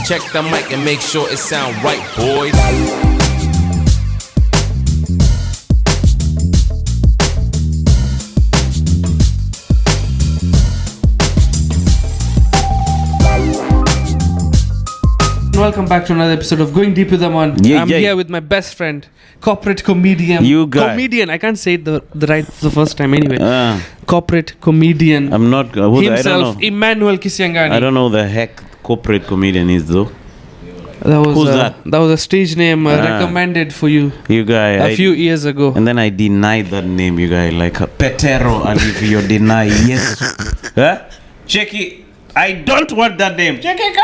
Check the mic and make sure it sound right, boys. Welcome back to another episode of Going Deep with Aman. I'm here with my best friend, corporate comedian. You guy. Comedian. I can't say it the first time anyway. Corporate comedian. I'm not himself, I don't know. Emmanuel Kisiangani. I don't know the heck corporate comedian is though. Who's that? That was a stage name recommended for you. You guy. A few years ago. And then I denied that name, you guy. Like Petero, and if you deny, yes. Huh? Checky, I don't want that name. Checky,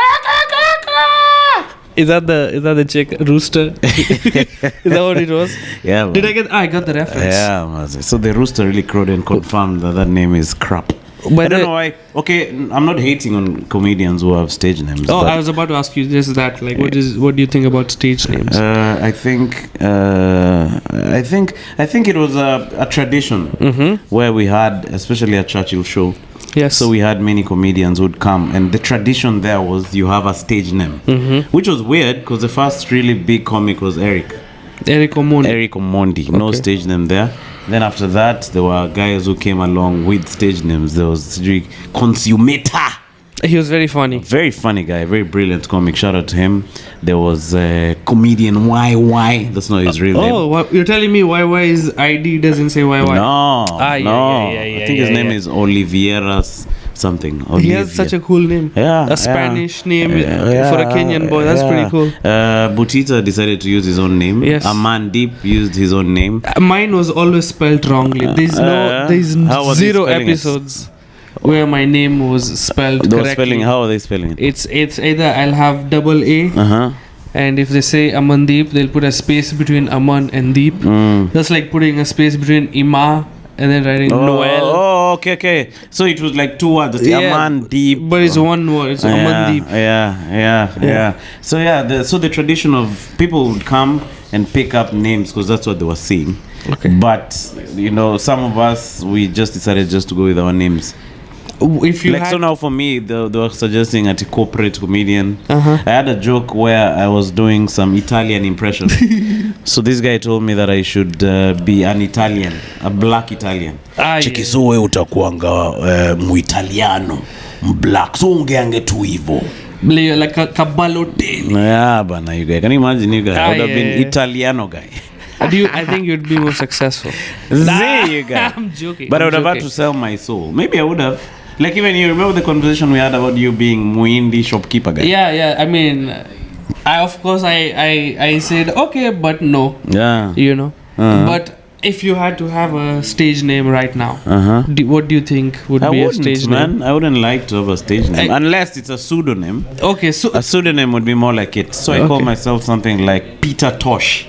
Is that the chick rooster? Is that what it was? Yeah. Man. Did I get? I got the reference. Yeah. Man. So the rooster really crowed and confirmed that name is crap. But I don't know why. Okay, I'm not hating on comedians who have stage names. Oh, I was about to ask you just that. Like, what do you think about stage names? I think it was a tradition where we had, especially at Churchill show. Yes. So we had many comedians who would come, and the tradition there was you have a stage name, which was weird because the first really big comic was Eric Omondi. Okay. No stage name there. Then after that, there were guys who came along with stage names. There was Consumata. He was very funny. Very funny guy, very brilliant comic. Shout out to him. There was comedian YY. That's not his real name. Oh, you're telling me YY's ID doesn't say YY? No. I think his name is Oliveira's something. Olivia. He has such a cool name. Yeah. A Spanish name for a Kenyan boy. That's pretty cool. Butita decided to use his own name. Yes. Amandeep used his own name. Mine was always spelled wrongly. There's zero episodes where my name was spelled correctly. How are they spelling it? It's either I'll have double A, and if they say Amandeep, they'll put a space between Aman and Deep. That's like putting a space between Ima and then writing Noel. Oh, okay. So it was like two words. Amandeep. But it's one word. It's Amandeep. Yeah. So the tradition of people would come and pick up names because that's what they were seeing. Okay. But some of us, we just decided just to go with our names. So now for me, they were suggesting a corporate comedian. I had a joke where I was doing some Italian impression. So this guy told me that I should be an Italian, a black Italian. Cheki, so wewe utakuanga muitaliano, black, so ungeange tu hivyo. Like a Balotelli. Yeah, bana, you guy. Can you imagine you guy? I would have been Italiano guy. I think you'd be more successful. You guy. I'm joking. But I would have had to sell my soul. Maybe I would have. Like even you remember the conversation we had about you being Muindi shopkeeper guy? Yeah. I mean, I said okay, but no. Yeah. But if you had to have a stage name right now, what do you think would be a stage name? I wouldn't like to have a stage name unless it's a pseudonym. Okay, so a pseudonym would be more like it. So I call myself something like Peter Tosh.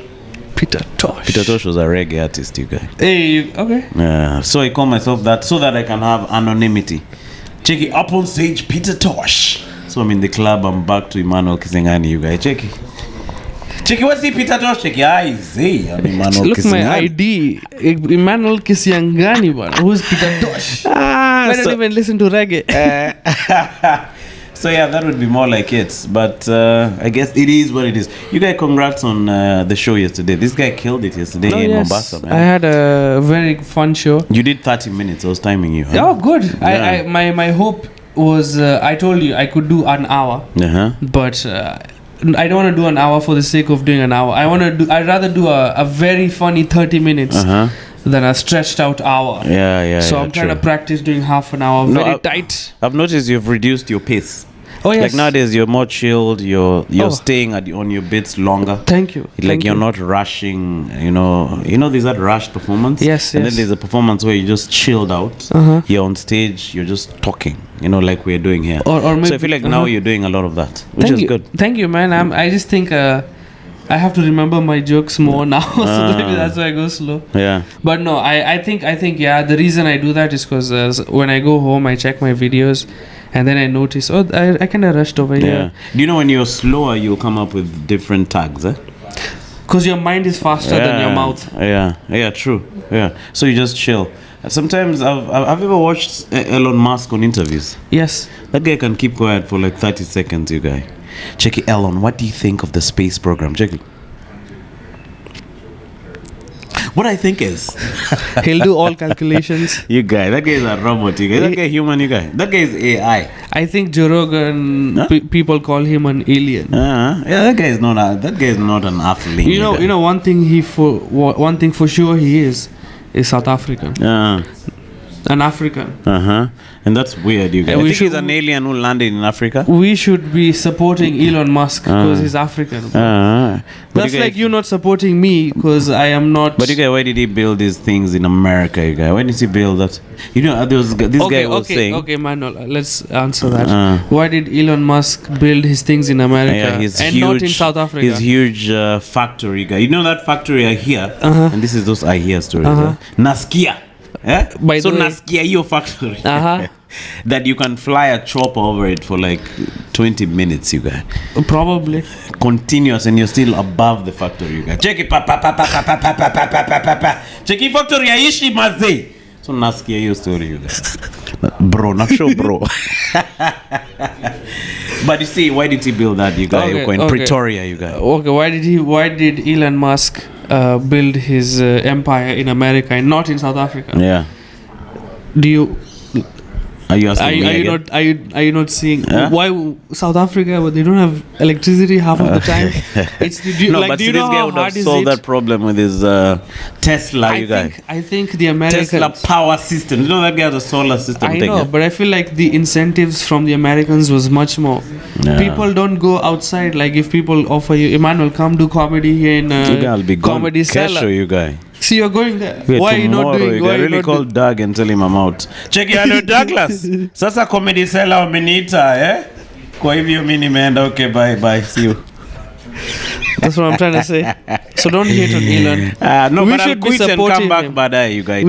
Peter Tosh. Peter Tosh was a reggae artist, you guys. Hey, okay. Yeah, so I call myself that so that I can have anonymity. Check it up on stage, Peter Tosh. So I'm in the club, I'm back to Emmanuel Kisiangani, you guys. Check it. Check it, what's the Peter Tosh? Check it. I say, I'm Emmanuel Look, Kisiangani. my ID. Emmanuel Kisiangani, man. Who's Peter Tosh? I don't even listen to reggae. So yeah, that would be more like it. But I guess it is what it is. You guys, congrats on the show yesterday. This guy killed it yesterday in Mombasa, man. I had a very fun show. You did 30 minutes. I was timing you. Huh? Oh, good. Yeah. My hope was I told you I could do an hour, but I don't want to do an hour for the sake of doing an hour. I'd rather do a very funny 30 minutes. Than a stretched out hour. So I'm trying to practice doing half an hour tight. I've noticed you've reduced your pace. Oh yes. Like nowadays you're more chilled, you're staying on your bits longer. Thank you. You're not rushing, there's that rushed performance. Yes. And then there's a performance where you just chilled out. You're on stage, you're just talking, like we're doing here. Or maybe, so I feel like now you're doing a lot of that, which is good. Thank you, man. I just think I have to remember my jokes more now, so maybe that's why I go slow. Yeah. But no, I think the reason I do that is because when I go home, I check my videos, and then I notice, I kind of rushed over here. Do you know when you're slower, you'll come up with different tags, Because your mind is faster than your mouth. Yeah, true. Yeah. So you just chill. Sometimes I've ever watched Elon Musk on interviews. Yes. That guy can keep quiet for like 30 seconds, you guy. Check it, Elon. What do you think of the space program? Check it. What I think is He'll do all calculations. you guy, that guy is a robot, you guy. That guy human, you guy. That guy is AI. I think Joe Rogan, people call him an alien. Yeah, that guy is not an athlete. You know, one thing for sure he is South African. An African. And that's weird, you guys. I think he's an alien who landed in Africa. We should be supporting Elon Musk because he's African. That's like you not supporting me because I am not. But you guys, why did he build these things in America, you guys? Why did he build that? You know, this guy was saying. Okay, Manuel, let's answer that. Why did Elon Musk build his things in America and not in South Africa? His huge factory, guy. You know that factory I hear? And this is those I hear stories. Naskia. So Naskia, your factory. That you can fly a chopper over it for like 20 minutes, you guys. Probably. Continuous, and you're still above the factory, you guys. Check it, check it, factory, Aishi Maze. So Naskia, your story, you guys. Bro, not sure, bro. But you see, why did he build that, you guys? In Pretoria, you guys. Okay, why did Elon Musk build his empire in America and not in South Africa? Yeah. Are you asking me again? Are you not seeing why South Africa? But they don't have electricity half of the time. Do you know this guy would have solved that problem with his Tesla. I think the Americans Tesla power system. You know that guy has a solar system. I know, but I feel like the incentives from the Americans was much more. People don't go outside. Like if people offer you, Emmanuel, come do comedy here in Comedy Cellar. You guy. See, you're going there. Why are you not doing? Why really call Doug and tell him I'm out. Check it out, Douglas. Sasa Comedy Cellar umeniita, Kwa hivyo mimi nimeenda. Okay, bye. See you. That's what I'm trying to say. So don't hate on Elon. No, but I'll quit and come back baadaye, you guys.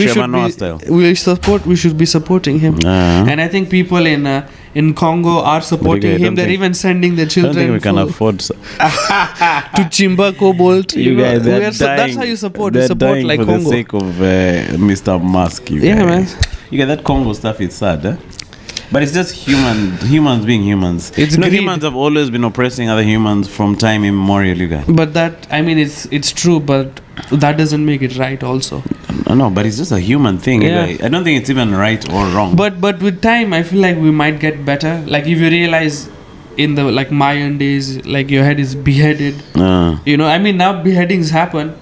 We should be supporting him. And I think people in Congo are supporting him. They're even sending their children. I don't think we can afford to Chimba Cobalt. You guys, that's how you support. You support like for Congo. For the sake of Mr. Musk. Man. You get that Congo stuff is sad, But it's just humans being humans. Humans have always been oppressing other humans from time immemorial, you guys. But it's true, but that doesn't make it right also. No, but it's just a human thing. Yeah. I don't think it's even right or wrong. But with time, I feel like we might get better. Like if you realize in the Mayan days, like your head is beheaded. Now beheadings happen,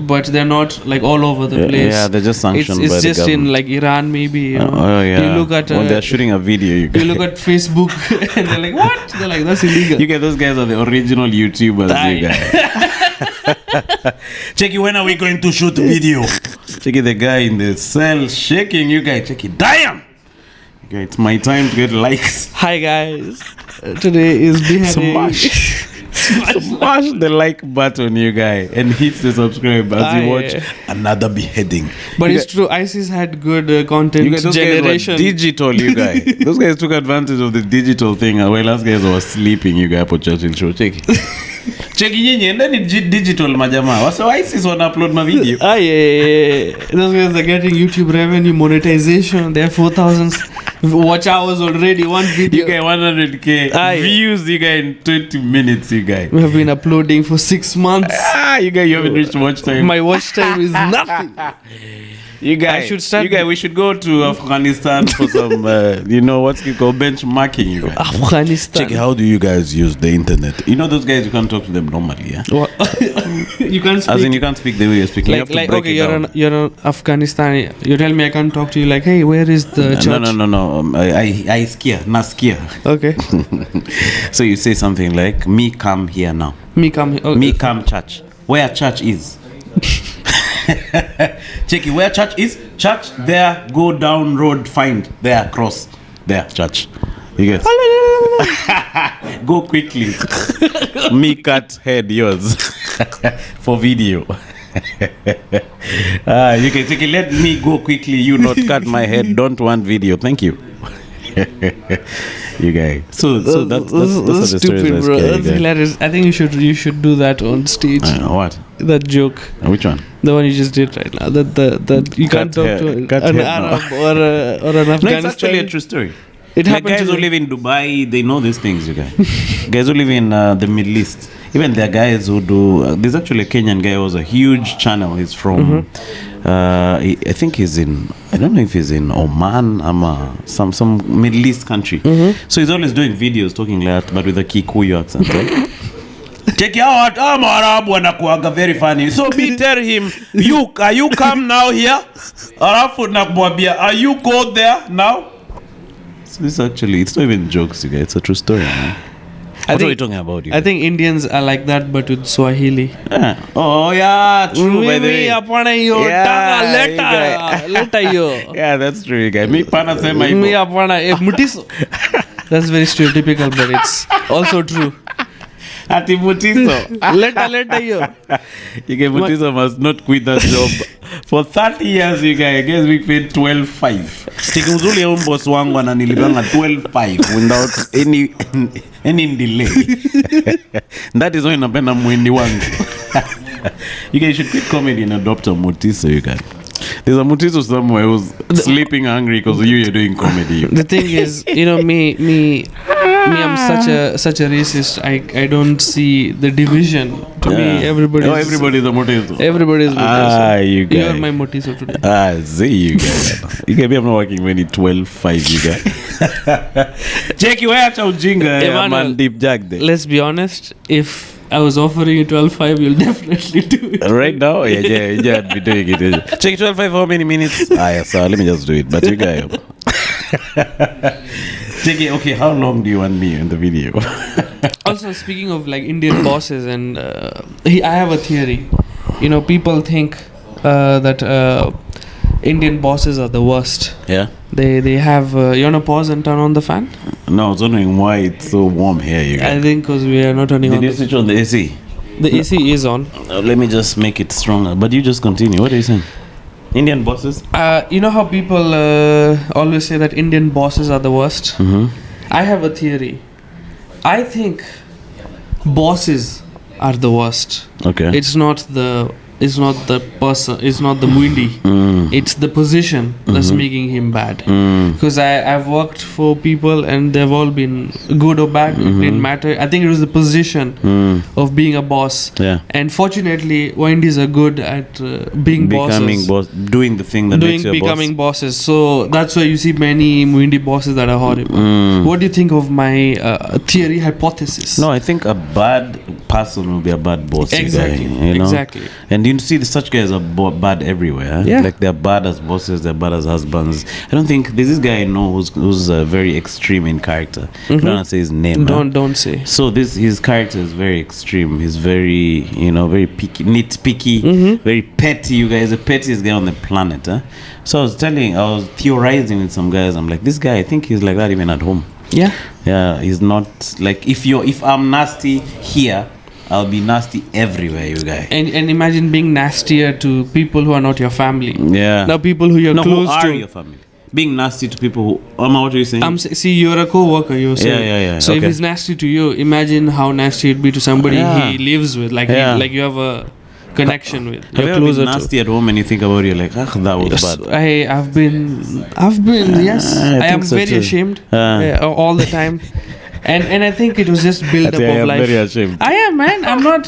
but they're not like all over the place. Yeah, they're just sanctioned it's by just the government. in like Iran, maybe. You look at when they're shooting a video. You look at Facebook, and they're like, "What?" They're like, "That's illegal." You get those guys are the original YouTubers. You guys. Check it. When are we going to shoot video? Check it. The guy in the cell shaking. You guys, check it. Damn. Okay, it's my time to get likes. Hi guys. Today is beheading. Smash the like button, you guys, and hit the subscribe as you watch another beheading. But it's true, ISIS had good content generation. Digital, you guys. Those guys took advantage of the digital thing while last guys were sleeping. You guys, for Churchill show. Check it. Check it, and then it's digital, majama. So ISIS wanna upload my video. Those guys are getting YouTube revenue monetization. They have 4,000 watch hours already. One video. You get 100k views. You get in 20 minutes. You guys. We have been uploading for 6 months. You guys, you haven't reached watch time. My watch time is nothing. You guys, we should go to Afghanistan for some, what's it called, benchmarking. You guys. Afghanistan. Check how do you guys use the internet? You know those guys, you can't talk to them normally, yeah? You can't speak. As in, you can't speak the way you're speaking. You have to break it down. You're in Afghanistan. You tell me I can't talk to you like, hey, where is the church? No. I skia, naskia. Okay. So you say something like, me come here now. Me come here. Me come church. Where church is? Check it. Where church is? Church there. Go down road. Find there. Cross there. Church. You guys. Go quickly. Me cut head yours for video. You can take it. Let me go quickly. You not cut my head. Don't want video. Thank you. You guys. So that's stupid, bro. That's hilarious. I think you should do that on stage. What? That joke. Which one? The one you just did right now. That you can't talk to an Arab or an Afghanistani. No, it's actually a true story. It Like happened guys to who live in Dubai, they know these things, you guys. Guys who live in the Middle East. Even there are guys who do... there's actually a Kenyan guy who has a huge channel. He's from... I think he's in... I don't know if he's in Oman or some Middle East country. So he's always doing videos talking like that, but with a Kikuyu accent, right? Check out, I'm Arab wanakuaga very funny. So me tell him, are you come now here? Alafu nakumwambia, are you go there now? So this actually, it's not even jokes, you guys. It's a true story, man. What are we talking about? I think Indians are like that, but with Swahili. Yeah. Oh yeah, true. By the way. Yeah, that's true, you guys. Me pana sema hivyo. That's very stereotypical, but it's also true. Ati Mutiso. Later, yo. You guys, Mutiso must not quit that job. For 30 years, you guys, I guess we paid 12.5. Chikuzuli ya boss wangu ananilipanga 12.5 without any delay. That is why napenda mwendi wangu. You guys should quit comedy and adopt a Mutiso, you guys. There's a Mutiso somewhere who's sleeping hungry because you're doing comedy. The thing is, me, I'm such a racist. I don't see the division. To me, everybody's a Mutiso. Everybody's Mutiso. You guys. You're my Mutiso today. See you guys. You guys, I'm not working when it's 12.5, you guys. Check you out, ujinga. Amandeep Jack there. Let's be honest. If I was offering you 12.5, you'll definitely do it. Right now? Yeah, I'd be doing it. Check 12.5 for how many minutes? Yeah, so let me just do it. But you guys... Check it. Okay, how long do you want me in the video? Also, speaking of like Indian bosses, and I have a theory. People think that Indian bosses are the worst. Yeah. They have... you want to pause and turn on the fan? No, I was wondering why it's so warm here, you guys. I think because we are not turning on. Did you switch on the AC? The AC is on. Let me just make it stronger. But you just continue. What are you saying? Indian bosses? You know how people always say that Indian bosses are the worst? I have a theory. I think bosses are the worst. Okay. It's not the person, it's not the muindi. It's the position that's making him bad. Because I've worked for people and they've all been good or bad. It didn't matter. I think it was the position of being a boss. Yeah. And fortunately, muindis are good at being bosses. Doing the thing that makes you a boss. Becoming bosses. So that's why you see many muindi bosses that are horrible. What do you think of my theory hypothesis? No, I think a bad person will be a bad boss. Exactly. Exactly. And you see such guys are bad everywhere. Yeah. Like they're bad as bosses, they're bad as husbands. I don't think there's this guy I know who's very extreme in character. I don't want to say his name. Don't say. So his character is very extreme. He's very very picky, nitpicky, very petty. You guys, the pettiest guy on the planet. Huh? So I was theorizing with some guys. I'm like, this guy, I think he's like that even at home. Yeah. Yeah, he's not like if I'm nasty here, I'll be nasty everywhere, you guys. And imagine being nastier to people who are not your family. Yeah. Now people who you're close who are to. your family? Being nasty to people who... what are you saying? See, you're a co-worker, you're saying. Yeah. So if he's nasty to you, imagine how nasty it'd be to somebody he lives with. Like, like you have a connection with. Have you ever been nasty at home and you think about it, you're like, that was bad? I've been, yes. I am very ashamed all the time. And I think it was just build up of life. I'm very ashamed. I am, man. I'm not,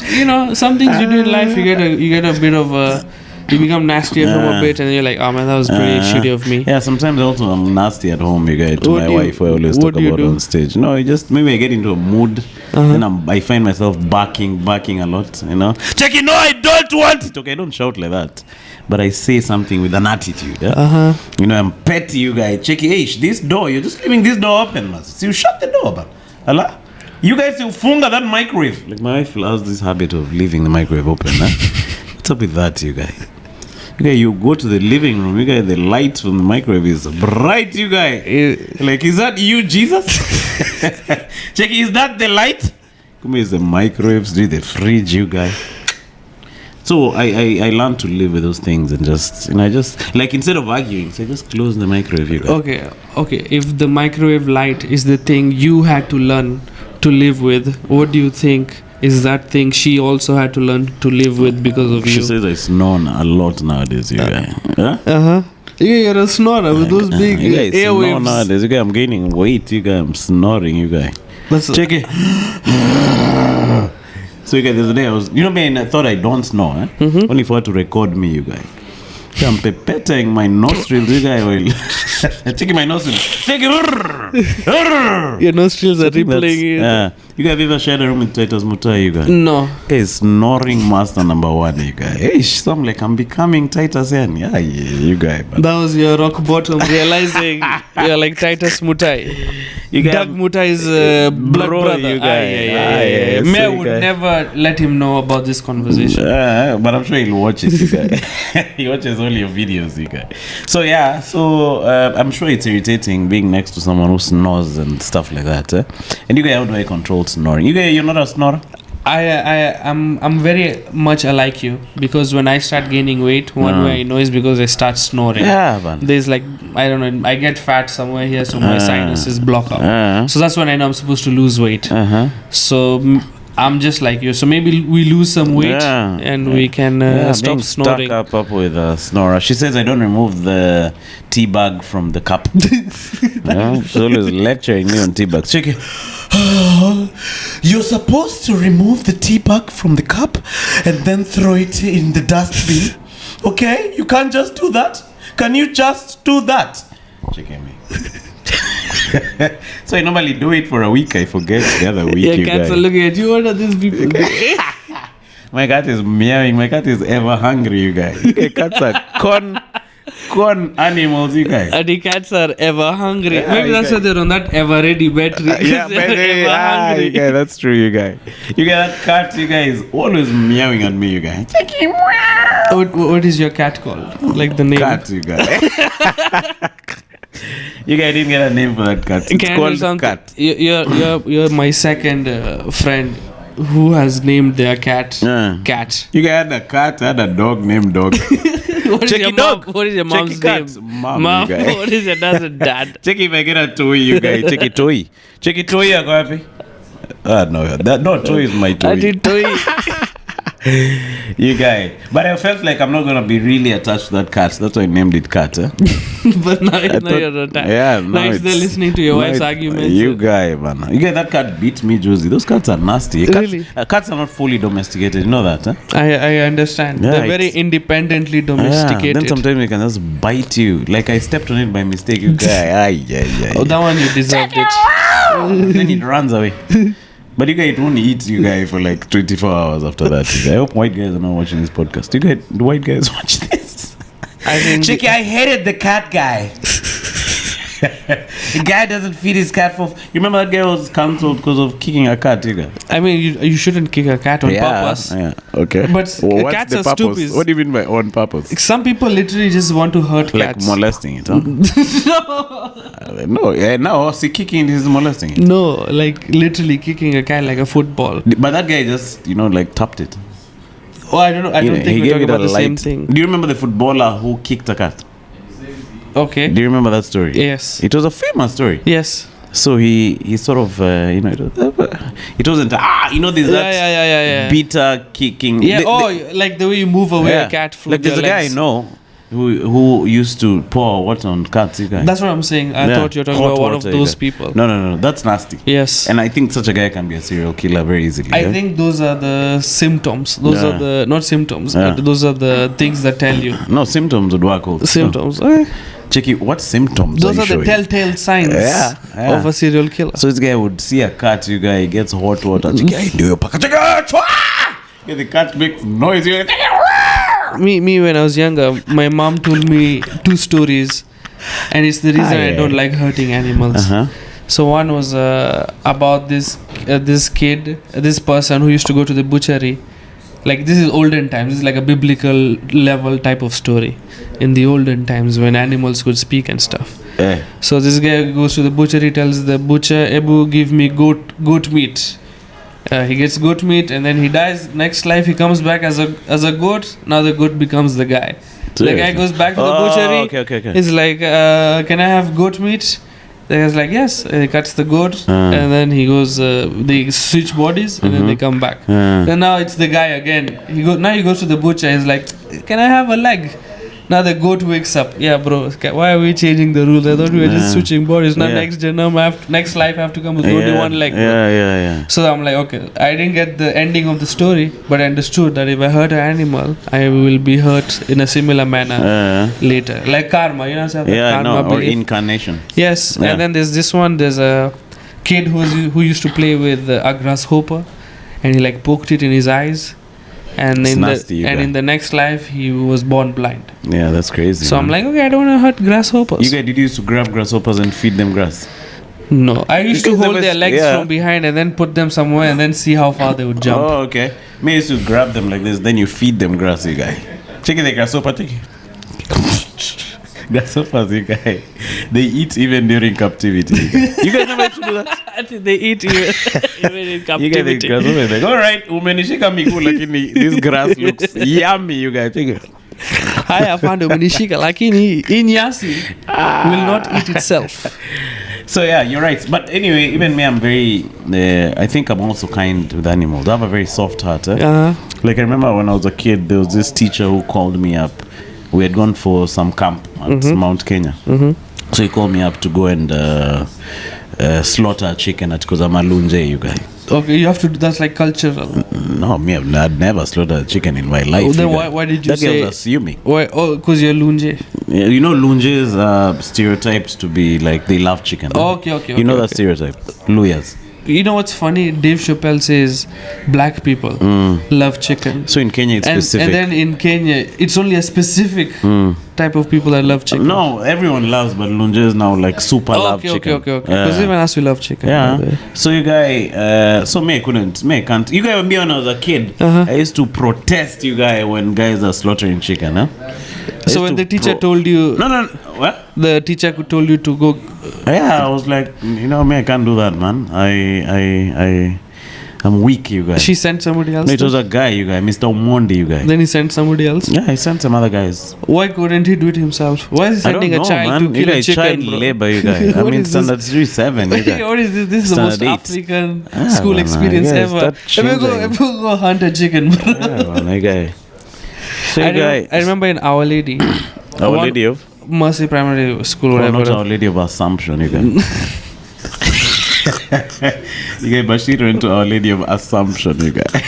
some things you do in life, you get a bit of you become nasty at home a bit, and you're like, oh man, that was pretty shitty of me. Yeah, sometimes also I'm nasty at home, you guys, to my wife, who I always talk about on stage. No, maybe I get into a mood, and I find myself barking a lot, Check it, no, I don't want it. Okay, I don't shout like that. But I say something with an attitude. Yeah? I'm petty, you guys. Check it, hey, this door, you're just leaving this door open, man. So you shut the door, man. Allah? You guys, you funga that microwave. Like my wife has this habit of leaving the microwave open. What's up with that, you guys? You go to the living room, you guys, the light from the microwave is bright, you guys. Like, is that you, Jesus? Check, is that the light? Come here, is the microwaves, do the fridge, you guys. So I learned to live with those things and just like instead of arguing, so I just close the microwave, you guys. Okay. If the microwave light is the thing you had to learn to live with, what do you think is that thing she also had to learn to live with because of She you. says I snore a lot nowadays, you guy. Huh? Yeah, you're a snorer with those big You guys snore airwaves. nowadays. You guy, I'm gaining weight. You guy, I'm snoring. You guy. Check it. So you guys, the other day I was, you know, man, I thought I don't snore, only for her to record me, you guys. I'm pepetting my nostrils, you guys. Well, checking my nostrils. Check it. Your nostrils are rippling. You guys have ever shared a room with Titus Mutai, you guys? No. Hey, snoring master number 1, you guys. Hey, so I'm like, I'm becoming Titus N. Yeah, you guys. That was your rock bottom, realizing you're like Titus Mutai. You guys, Doug Mutai's blood bro, brother. you guys. Yeah. So Mayor you would guys- never let him know about this conversation. But I'm sure he'll watch it, you guys. He watches all your videos, you guys. So yeah, I'm sure it's irritating being next to someone who snores and stuff like that. And you guys, how do I control snoring? You guys, you're not a snorer? I'm very much alike you, because when I start gaining weight, one way I know is because I start snoring. Yeah, man. There's like, I don't know, I get fat somewhere here, so my sinuses block up. So that's when I know I'm supposed to lose weight. So I'm just like you. So maybe we lose some weight and we can stop being snoring. stuck up with a snorer. She says I don't remove the tea bag from the cup. She's always lecturing me on tea bags. Check it. You're supposed to remove the tea bag from the cup and then throw it in the dustbin. Okay? You can't just do that. Can you just do that? Check me. So I normally do it for a week. I forget the other week. Yeah, you cats guys. are looking at you. What are these people doing? My cat is meowing. My cat is ever hungry, you guys. Cats are corn animals, you guys. And the cats are ever hungry. Yeah, Maybe you that's guys- why they're on that ever ready battery. Yeah, They're but ever hungry. you guys, that's true, you guys. You guys, that cat, you guys, always meowing at me, you guys. What is your cat called? Like the name? Cat, you guys. You guys didn't get a name for that cat. It's Can I do called something? cat. You're my second friend who has named their cat Cat. You guys had a cat, had a dog named Dog. What is Check your it, dog. mom? What is your Check mom's it, cat. name? Mom, you guys. What is your dad's and dad? Check if I get a toy, you guys. Check it, toy. Check it, toy, ako happy. No, toy is my toy. I did toy. You guys. But I felt like I'm not going to be really attached to that cat. That's why I named it cat. But now you're not. Yeah, now you're still listening to your wife's arguments. You guy, man. You guys, that cat beat me, Josie. Those cats are nasty. Really? Cats are not fully domesticated. You know that, huh? I understand. Yeah, They're very it's- independently Yeah, domesticated. then sometimes they can just bite you. Like I stepped on it by mistake, you guy. Oh, that one you deserved it. Then it runs away. But you guys, it won't eat you guys for like 24 hours after that. You guys. I hope white guys are not watching this podcast. Do white guys watch this? I think Chicky, I hated the cat guy. The guy doesn't feed his cat for. You remember that guy was cancelled because of kicking a cat, you guys? I mean, you shouldn't kick a cat on purpose. Yeah, okay. But what's cats the are purpose? stupid. What do you mean by on purpose? Some people literally just want to hurt Like cats. molesting it, huh? No, now see kicking it is molesting it. No, like literally kicking a cat like a football. But that guy just, like tapped it. Oh, I don't know. I don't think we're talking about the same thing. Do you remember the footballer who kicked a cat? Okay. Do you remember that story? Yes. It was a famous story. Yes. So he sort of, it wasn't, there's that Yeah. bitter kicking. Yeah. Like the way you move away a cat from like there's your a guy I legs. know who used to pour water on cats, you guys. That's what I'm saying. I thought you were talking Hot about one of water, you those guys. people. No, that's nasty. Yes. And I think such a guy can be a serial killer very easily. I think those are the symptoms. Those are the not symptoms, but those are the things that tell you. No, symptoms would work also. Symptoms. Checky, what symptoms Those are are you the showing? telltale signs Yeah. of a serial killer. So this guy would see a cat, you guy, gets hot water. Checky, do your pack. Yeah, the cat makes noise. You guys, Me when I was younger, my mom told me two stories, and it's the reason I don't like hurting animals. So one was about this person who used to go to the butchery. Like this is olden times. This is like a biblical level type of story. In the olden times when animals could speak and stuff. So this guy goes to the butchery, tells the butcher, "Ebu, give me goat meat." He gets goat meat and then he dies. Next life he comes back as a goat. Now the goat becomes the guy. The guy goes back to the butchery. Okay. He's like, "Can I have goat meat?" The guy's like, yes. He cuts the goat, and then he goes. They switch bodies, and then they come back. Then now it's the guy again. Now he goes to the butcher. He's like, can I have a leg? Now the goat wakes up. Yeah, bro. Why are we changing the rules? I thought we were just switching bodies. Now next life I have to come with only one leg. Bro. Yeah. So I'm like, okay. I didn't get the ending of the story, but I understood that if I hurt an animal, I will be hurt in a similar manner later, like karma. You know, so karma or incarnation. Yes, and then there's this one. There's a kid who used to play with a grasshopper, and he like poked it in his eyes. And in the next life, he was born blind. Yeah, that's crazy. So I'm like, okay, I don't want to hurt grasshoppers. You guys, did you used to grab grasshoppers and feed them grass? No, I used to hold their legs from behind and then put them somewhere and then see how far they would jump. Oh, okay. Me used to grab them like this, then you feed them grass, you guy. Check it, the grasshopper, take it. Grasshoppers, you guy. They eat even during captivity. You guys never used to do that? They eat even in captivity. You guys, the grasshoppers like, all right, umenishika miguu lakini this grass looks yummy, you guys. Take it. Haya afande umenishika lakini hii nyasi will not eat itself. So yeah, you're right. But anyway, even me, I'm very. I think I'm also kind with animals. I have a very soft heart. Like I remember when I was a kid, there was this teacher who called me up. We had gone for some camp at Mount Kenya. So he called me up to go and slaughter a chicken at Kozamalunje, you guys. Okay, you have to do that's like cultural. No, I'd never slaughtered a chicken in my life. Then why did you say? That was assuming. Why? Oh, because you're lunje. Yeah, you know, lunges are stereotypes to be like they love chicken. Okay. You know that stereotype, Luyas. You know what's funny? Dave Chappelle says black people love chicken. So in Kenya, it's specific. And then in Kenya, it's only a specific type of people that love chicken. No, everyone loves, but lunges now like super love chicken. Okay. Because even us, we love chicken. Yeah. So you guys, so me can't. You guys, when I was a kid, I used to protest you guys when guys are slaughtering chicken, huh? So when the teacher told you... No, what? The teacher told you to go... Yeah, I was like, you know, me, I can't do that, man. I'm weak, you guys. She sent somebody else? No, it was a guy, you guys, Mr. Omondi, you guys. Then he sent somebody else? Yeah, he sent some other guys. Why couldn't he do it himself? Why is he sending a child to kill a chicken, child bro? labor, you guys. I mean, standard 3-7, you guys. What is this? This is the most African school man, experience ever. Let me go hunt a chicken, bro. Yeah, man, you guys. So I remember in Our Lady. Our Lady of? Mercy Primary School, whatever. Not Our Lady of Assumption, you guys. You guys, Bashir went to Our Lady of Assumption, you guys.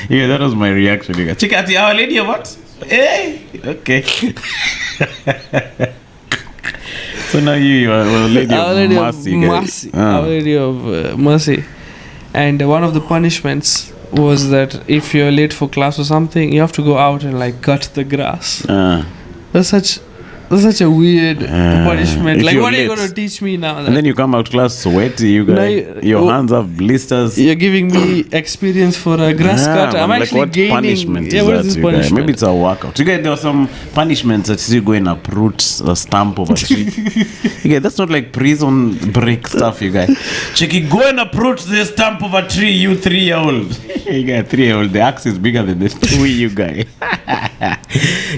Yeah, that was my reaction, you guys. Check out the Our Lady of what? Hey! Okay. So now you are Our Lady of Mercy. Our Lady of Mercy. And one of the punishments was that if you're late for class or something, you have to go out and like cut the grass. That's such a weird punishment. Like, what are you going to teach me now? And then you come out class sweaty, you guys. Your hands have blisters. You're giving me experience for a grass cut. I'm like, actually what gaining. Punishment what is this punishment? Maybe it's a workout. You guys, there were some punishments that you go and uproot a stump of a tree. You guys, that's not like prison break stuff, you guys. Check it, go and uproot the stump of a tree, you 3-year-old. You guys, 3-year-old, the axe is bigger than the tree, you guys.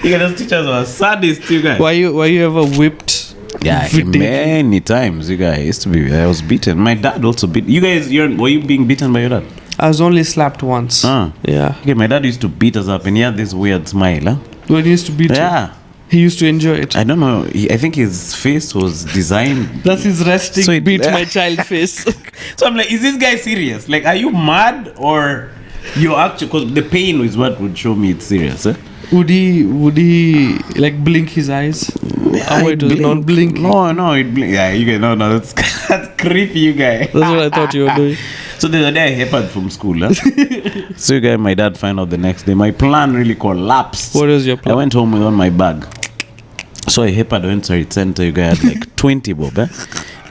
You guys, those teachers were sadists, you guys. Were you ever whipped? Yeah, many times, you guys. I was beaten. My dad also beat. You guys, were you being beaten by your dad? I was only slapped once. Yeah. Okay, my dad used to beat us up, and he had this weird smile, huh? When he used to beat you? Yeah. He used to enjoy it. I don't know. I think his face was designed. That's his resting beat my child face. So I'm like, is this guy serious? Like, are you mad or you actually? Because the pain is what would show me it's serious, eh? Would he like blink his eyes? Yeah, it was not blinking. No, it blink. Yeah, you guys, no, that's creepy, you guys. That's what I thought you were doing. So the other day I happened from school, huh? So you guys, my dad found out the next day. My plan really collapsed. What was your plan? I went home with on my bag. So I happened, went to the center, you guys, had like 20 bob, eh?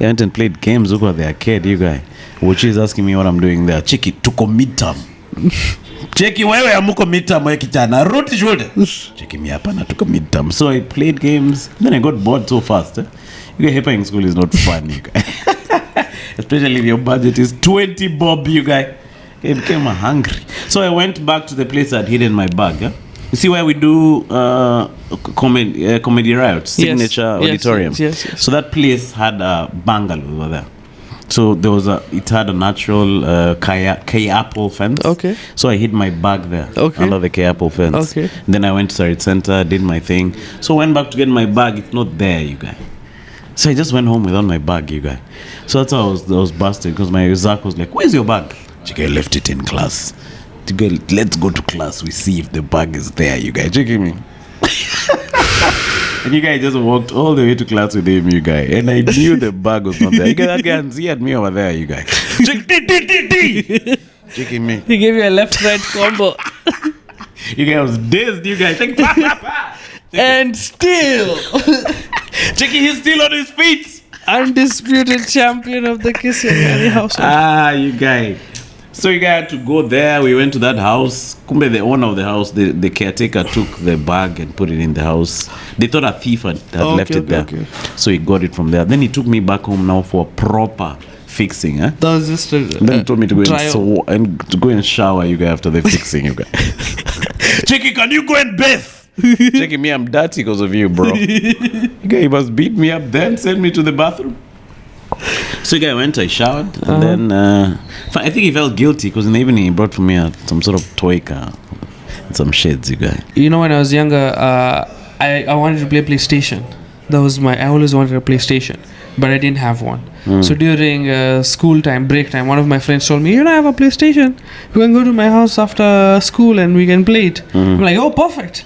I went and played games over the arcade, you guys. Which is asking me what I'm doing there. Check it, took a midterm. Cheki wewe amuko midterm wewe kijana rudi shule. Cheki mi hapa na tuko midterm. So I played games. Then I got bored so fast. You guys, helping school is not fun, you guys. Especially if your budget is 20 bob, you guys. I became hungry. So I went back to the place I'd hidden my bag. You see where we do comedy riots, Signature Auditorium. Yes. So that place had a bungalow over there. So it had a natural K-apple fence. Okay. So I hid my bag there under the K-apple fence. Okay. Then I went to Sarit Center, did my thing. So went back to get my bag. It's not there, you guys. So I just went home without my bag, you guys. So that's how I was busted because my Zach was like, "Where's your bag?" I left it in class. Let's go to class. We see if the bag is there, you guys. Checking me. And you guys just walked all the way to class with him, you guys. And I knew the bag was not there. You guys, that guy and see at me over there, you guys. Checking me. He gave you a left-right combo. You guys was dazed, you guys. And still, Checking, he's still on his feet. undisputed champion of the Kisiangani household. You guys. So you guys had to go there. We went to that house. Kumbe, the owner of the house, the caretaker took the bag and put it in the house. They thought a thief had left it there. Okay. So he got it from there. Then he took me back home now for a proper fixing. That was just a then he told me to go to go and shower, you guys, after the fixing, you guys. Checky, can you go and bathe? Checky, me, I'm dirty because of you, bro. You guys, he must beat me up then, send me to the bathroom. So I went, I showered, and then I think he felt guilty because in the evening he brought for me some sort of toy car and some shades, you guys. You know, when I was younger, I wanted to play PlayStation. I always wanted a PlayStation, but I didn't have one. So during school time, break time, one of my friends told me, I have a PlayStation. You can go to my house after school and we can play it. I'm like, oh, perfect.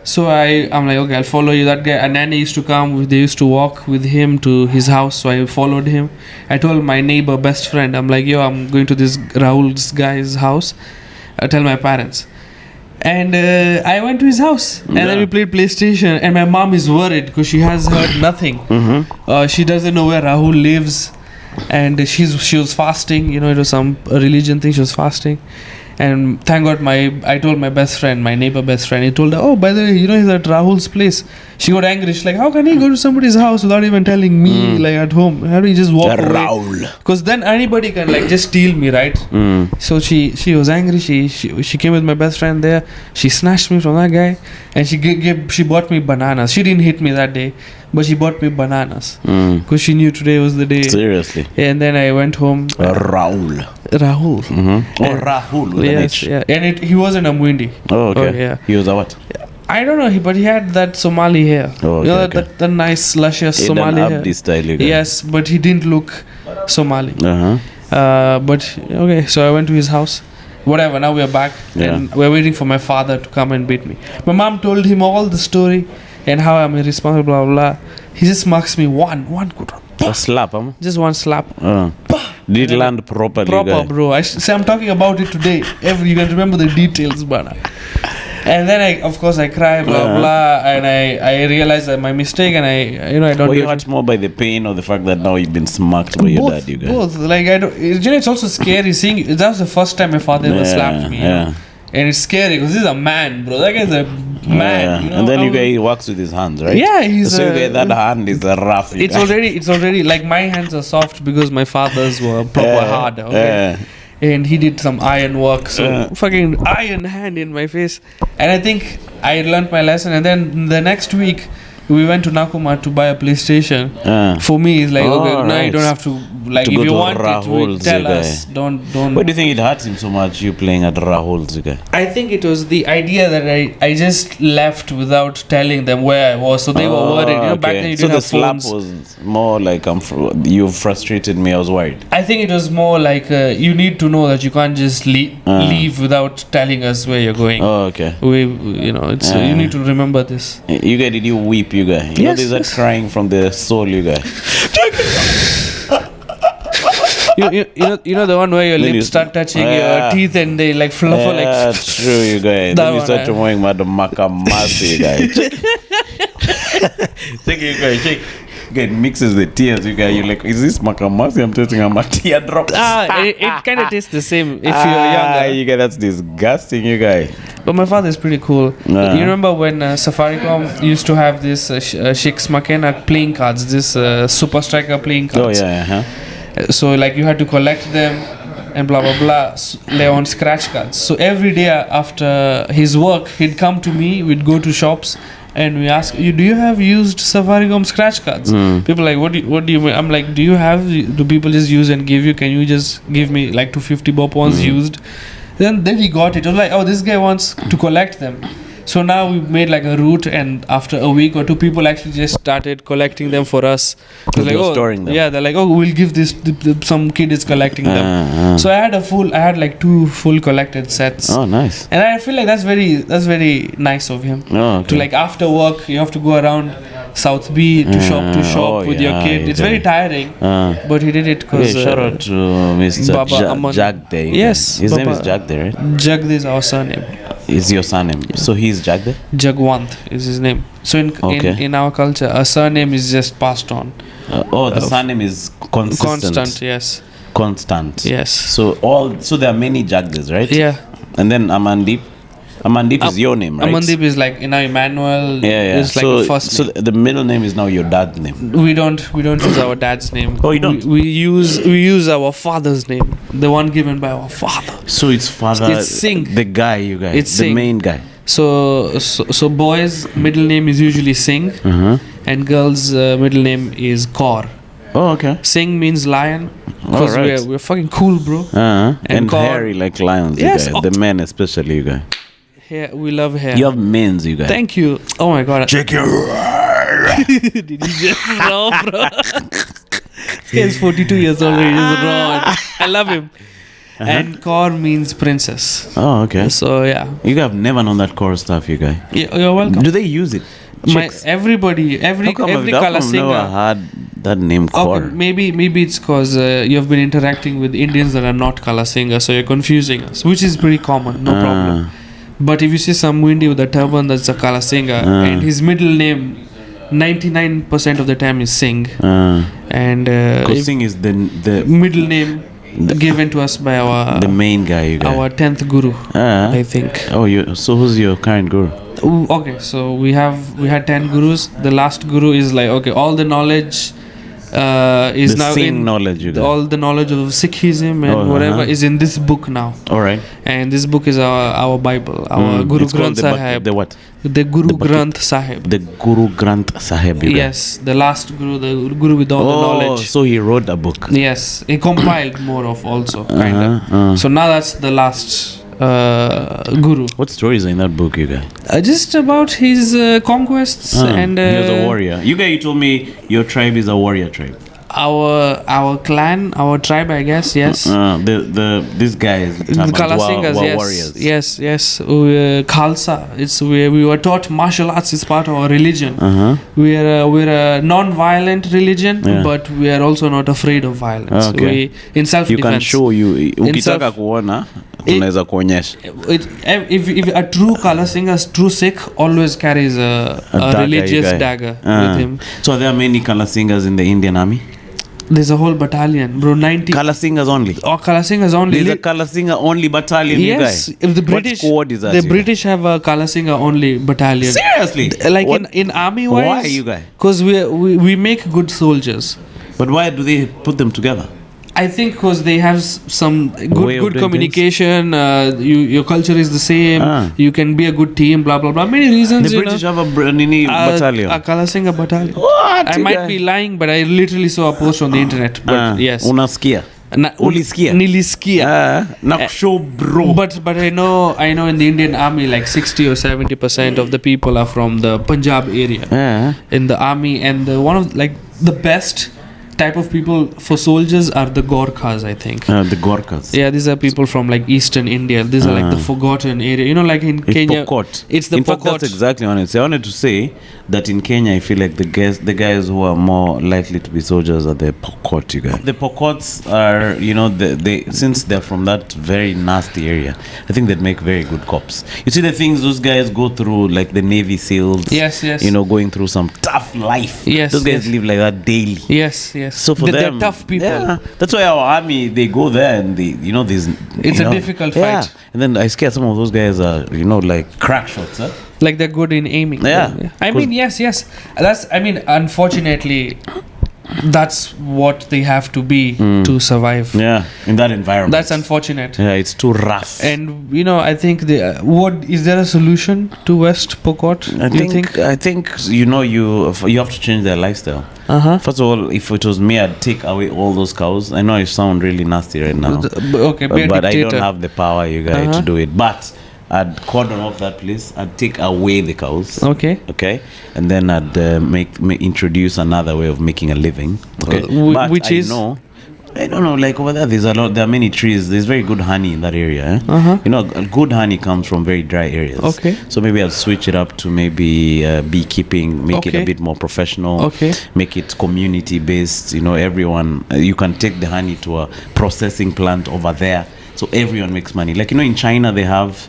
So I'm like, okay, I'll follow you. That guy, a nanny used to come. They used to walk with him to his house. So I followed him. I told my neighbor, best friend, I'm like, I'm going to this Rahul's guy's house. I tell my parents. And I went to his house. And then we played PlayStation. And my mom is worried because she has heard nothing. She doesn't know where Rahul lives. And she was fasting. It was some religion thing. She was fasting. And thank God I told my best friend, my neighbor best friend, he told her, oh, by the way, he's at Rahul's place. She got angry. She's like, how can he go to somebody's house without even telling me, at home? How do you just walk away? Because then anybody can, just steal me, right? So she was angry. She came with my best friend there. She snatched me from that guy. And she bought me bananas. She didn't hit me that day. But she bought me bananas. Because she knew today was the day. Seriously? And then I went home. Rahul. Rahul. Yes, yeah. And he wasn't a Mwindi. Oh, okay. Yeah. He was a what? I don't know, but he had that Somali hair. Oh, okay, that nice, luscious Somali hair. Abdi style, yes, but he didn't look Somali. But, okay, so I went to his house. Whatever, now we're back. And we're waiting for my father to come and beat me. My mom told him all the story and how I'm irresponsible, blah, blah, blah. He just marks me one good one. A slap, huh? Just one slap. Did it land properly? Proper, bro. I'm talking about it today. You can remember the details, but. And then I cry, blah blah, and I realized that my mistake, and I don't. Were you hurt more by the pain or the fact that now you've been smacked by your dad? You guys. Both. It's also scary seeing. That was the first time my father ever slapped me. And it's scary because he's a man, bro. That guy's a man. And then he works with his hands, right? Yeah, he's. So that hand is rough. It's already like my hands are soft because my father's were proper hard. Okay. And he did some iron work, so fucking iron hand in my face. And I think I learned my lesson. And then the next week, we went to Nakuma to buy a PlayStation. For me, it's like, now you don't have to, if you want it, tell us. Don't. Why do you think it hurts him so much, you playing at Rahul's? I think it was the idea that I just left without telling them where I was, so they were worried. Back then you didn't have phones. So the slap was more like, you frustrated me, I was worried. I think it was more like, you need to know that you can't just leave without telling us where you're going. Oh, okay. You need to remember this. You guys, did you weep, you guys? You know, there's that crying from the soul, you guys. you know the one where your lips start touching your teeth and they fluff That's true, you guys. Then you start moving Madam Makamasi, you guys. Check, you guys, check. It mixes the tears, you guys. You're like, is this Makamasi? I'm tasting a teardrops. It kind of tastes the same if you're younger. You guys, that's disgusting, you guys. But my father is pretty cool. You remember when Safaricom used to have this Sheikh's Makena playing cards, this Super Striker playing cards? Oh, yeah. So you had to collect them and blah blah blah. Leon scratch cards. So every day after his work, he'd come to me. We'd go to shops. And we ask you, do you have used Safaricom scratch cards? People are like, what do you mean? I'm like, do people just use and give you? Can you just give me like 250 bob ones used? Then he got it. I was like, oh, this guy wants to collect them. So now we made like a route, and after a week or two, people actually just started collecting them for us. Storing them. Yeah, they're like, oh, we'll give this. Some kid is collecting them. So I had like 2 full collected sets. Oh, nice. And I feel like that's very nice of him. Oh, okay. To like after work, you have to go around South B to shop with your kid. It's very tiring, but he did it because. Shout out to Mr. Aman. Jagde. Yes, his Baba. name is Jagde, right? Jagde is our surname. Is your surname? Yeah. So he's Jagde? Jagwant is his name. So in our culture, a surname is just passed on. The surname is consistent. Constant, yes. Constant. Yes. So there are many Jagdes, right? Yeah. And then Amandeep. Amandeep is your name, right? Amandeep is like Emmanuel. Is like the first name. So the middle name is now your dad's name. We don't use our dad's name. Oh, you don't? We use our father's name, the one given by our father. So it's father. It's Singh. The guy, you guys. It's the Singh. main guy. So boys' middle name is usually Singh, and girls' middle name is Kaur. Oh, okay. Singh means lion. Because right. we're fucking cool, bro. And Kaur, hairy like lions, yes, you guys. The men especially, you guys. Hair, we love hair. You have men's, you guys. Thank you. Oh my god. Check your. Did you just raw, bro? This guy's 42 years old. He's raw. I love him. And Kaur means princess. Oh, okay. So yeah. You guys have never known that core stuff, you guys. Yeah, you're welcome. Do they use it? Every color singer. Never had that name core. Okay, maybe it's because you have been interacting with Indians that are not color singers, so you're confusing us, which is pretty common. No problem. But if you see some Windy with a turban that's a Kala singer, and his middle name 99% of the time is Singh, and Singh is the middle name given to us by the main guy, you guys. Our 10th guru, I think. Oh, so who's your current guru? Okay, so we had 10 gurus. The last guru is like, okay, all the knowledge is the now in knowledge, you got. All the knowledge of Sikhism and whatever is in this book now. All right. And this book is our Bible, our Guru Granth Sahib. The what? The Guru Granth Sahib. The Guru Granth Sahib. Yes, the last guru, the guru with all the knowledge. So he wrote a book. Yes, he compiled more of also kind of. So now that's the last guru. What stories are in that book, you guys? Just about his conquests and. He was a warrior. You told me your tribe is a warrior tribe. Our clan, our tribe, I guess. Yes. These guys, the Kalasingas, were yes, warriors. Yes. Khalsa. It's where we were taught martial arts is part of our religion. We're a non-violent religion, but we are also not afraid of violence. Okay. In self-defense. You can show you. Ukitaka kuona, tunaweza kuonyesha. If a true Kala singer, true Sikh, always carries a religious dagger with him. So there are many Kala singers in the Indian army. There's a whole battalion, bro. 90 Kala singers only. Oh, Kala singers only. There's a Kala singer only battalion. Yes, you guys. If the British. What squad is that? The British have a Kala singer only battalion. Seriously? Like in army wise. Why, you guys? Because we make good soldiers. But why do they put them together? I think because they have some good communication. Your culture is the same. You can be a good team. Blah blah blah. Many reasons. The British have a battalion. A Kala singer battalion. What? I might be lying, but I literally saw a post on the internet. But yes. Unasikia. Ulisikia. Nilisikia. Nakusho bro. But I know in the Indian army like 60 or 70% of the people are from the Punjab area. In the army, and one of like the best type of people for soldiers are the Gorkhas, I think. The Gorkhas. Yeah, these are people from like eastern India. These are like the forgotten area. You know, like in Kenya. Pokot. It's the in Pokot. Fact, that's exactly what I wanted to say. I wanted to say that in Kenya, I feel like the guys who are more likely to be soldiers are the Pokot, you guys. The Pokots are, they since they're from that very nasty area, I think they'd make very good cops. You see the things those guys go through, like the Navy SEALs. Yes. Going through some tough life. Yes. Those guys live like that daily. Yes. So for them, they're tough people. Yeah, that's why our army, they go there and there's. It's a difficult fight. And then I scare some of those guys are, like crack shots, huh? Like they're good in aiming. Yeah. I mean, yes. Unfortunately, that's what they have to be to survive. Yeah, in that environment. That's unfortunate. Yeah, it's too rough. And I think what is there a solution to West Pokot? I think you have to change their lifestyle. First of all, if it was me, I'd take away all those cows. I know I sound really nasty right now. Okay, but I don't have the power, you guys, to do it. But I'd cordon off that place. I'd take away the cows. Okay. And then I'd introduce another way of making a living. Okay. But which is I don't know. Like over there, there are many trees. There's very good honey in that area. Good honey comes from very dry areas. Okay. So maybe I'll switch it up to maybe beekeeping. Make it a bit more professional. Okay. Make it community based. Everyone. You can take the honey to a processing plant over there. So everyone makes money. Like, in China, they have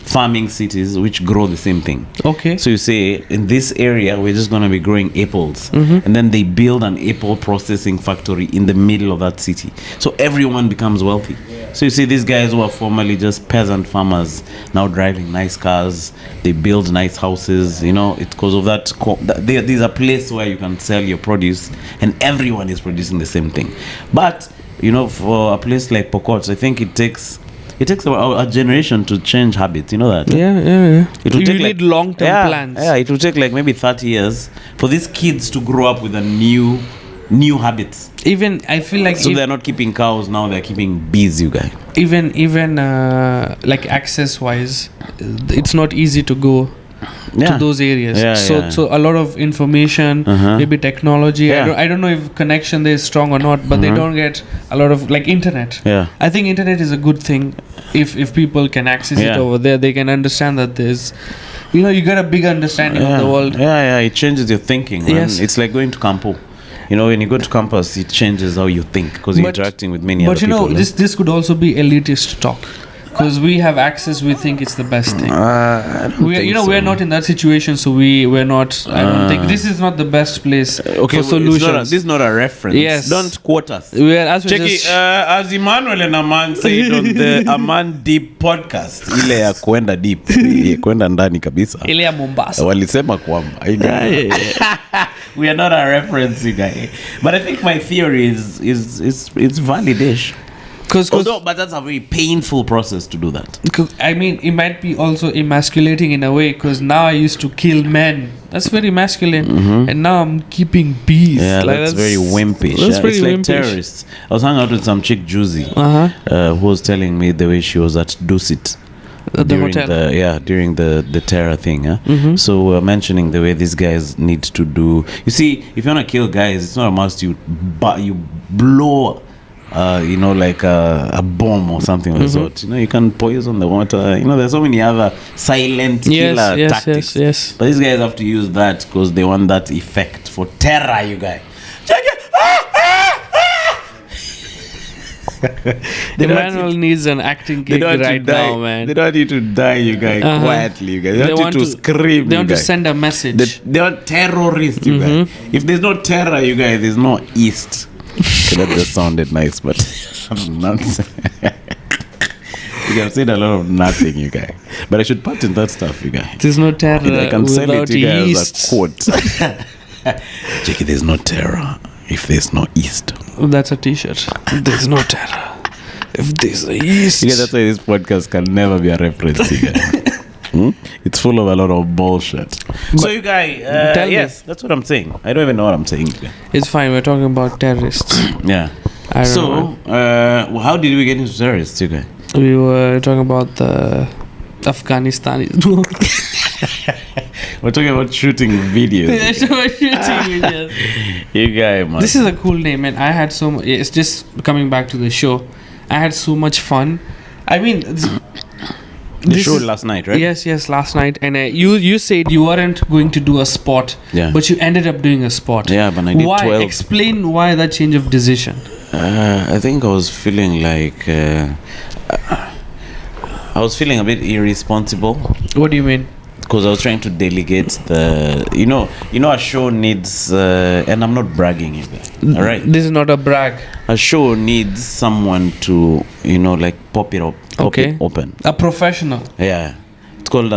farming cities, which grow the same thing. Okay. So you say, in this area, we're just going to be growing apples. And then they build an apple processing factory in the middle of that city. So everyone becomes wealthy. So you see these guys who are formerly just peasant farmers, now driving nice cars. They build nice houses. It's because of that. There's a place where you can sell your produce, and everyone is producing the same thing. But for a place like Pokot, I think it takes a generation to change habits. You know that? Yeah. It will you take need long-term plans. Yeah, it will take like maybe 30 years for these kids to grow up with a new habits. Even I feel like they're not keeping cows now; they're keeping bees. You guys. Even like access-wise, it's not easy to go to those areas. So a lot of information, maybe technology. I don't know if connection there is strong or not, but they don't get a lot of like internet. I think internet is a good thing. If people can access it over there, they can understand that there's you get a big understanding of the world. It changes your thinking, man. Yes. It's like going to campo. When you go to campus, it changes how you think because you're interacting with many other people. But this could also be elitist talk. Because we have access, we think it's the best thing. We're not in that situation, so we're not. I don't think this is not the best place for solutions. This is not a reference. Yes, don't quote us. Check it. As Emmanuel and Aman said on the Amandeep podcast, ile ya kwenda deep, kwenda ndani kabisa. Ile ya Mombasa. Walisema kwamba. We are not a reference, you guys. But I think my theory is valid-ish. But that's a very painful process to do that. I mean, it might be also emasculating in a way because now I used to kill men. That's very masculine. And now I'm keeping bees. Yeah, that's very wimpish. That's very it's like wimpish. Terrorists. I was hanging out with some chick, Juicy, who was telling me the way she was at Dusit. During the terror thing. So we're mentioning the way these guys need to do. You see, if you want to kill guys, it's not a must you blow like a bomb or something of the sort. You can poison the water. There's so many other silent killer tactics. Yes. But these guys have to use that because they want that effect for terror, you guys. Check it! Emmanuel needs an acting gig right now, man. They don't want you to die, you guys, quietly, you guys. They want you to scream, They want to send a message. They want terrorists, you guys. If there's no terror, you guys, there's no east. Okay, that just sounded nice, but nonsense. You have said a lot of nothing, you guys. But I should patent that stuff, you guys. There's no terror. I can sell it to you guys east. as a quote. Jackie, there's no terror if there's no east. That's a t-shirt. There's no terror if there's a east. Yeah, that's why this podcast can never be a reference, you guys. It's full of a lot of bullshit. So you guys, yes, that's what I'm saying. I don't even know what I'm saying. It's fine. We're talking about terrorists. Yeah. How did we get into terrorists, you guys? We were talking about the Afghanistan. We're talking about shooting videos. You guys, man. This is a cool name, and I had so much. It's just coming back to the show. I had so much fun. I mean. The show last night, right? Yes, last night. And you said you weren't going to do a spot, but you ended up doing a spot. Yeah, but I did 12. Explain why that change of decision. I think I was feeling like I was feeling a bit irresponsible. What do you mean? Because I was trying to delegate the a show needs and I'm not bragging either. All right, this is not a brag. A show needs someone to pop it up, it open. A professional. Yeah, It's called,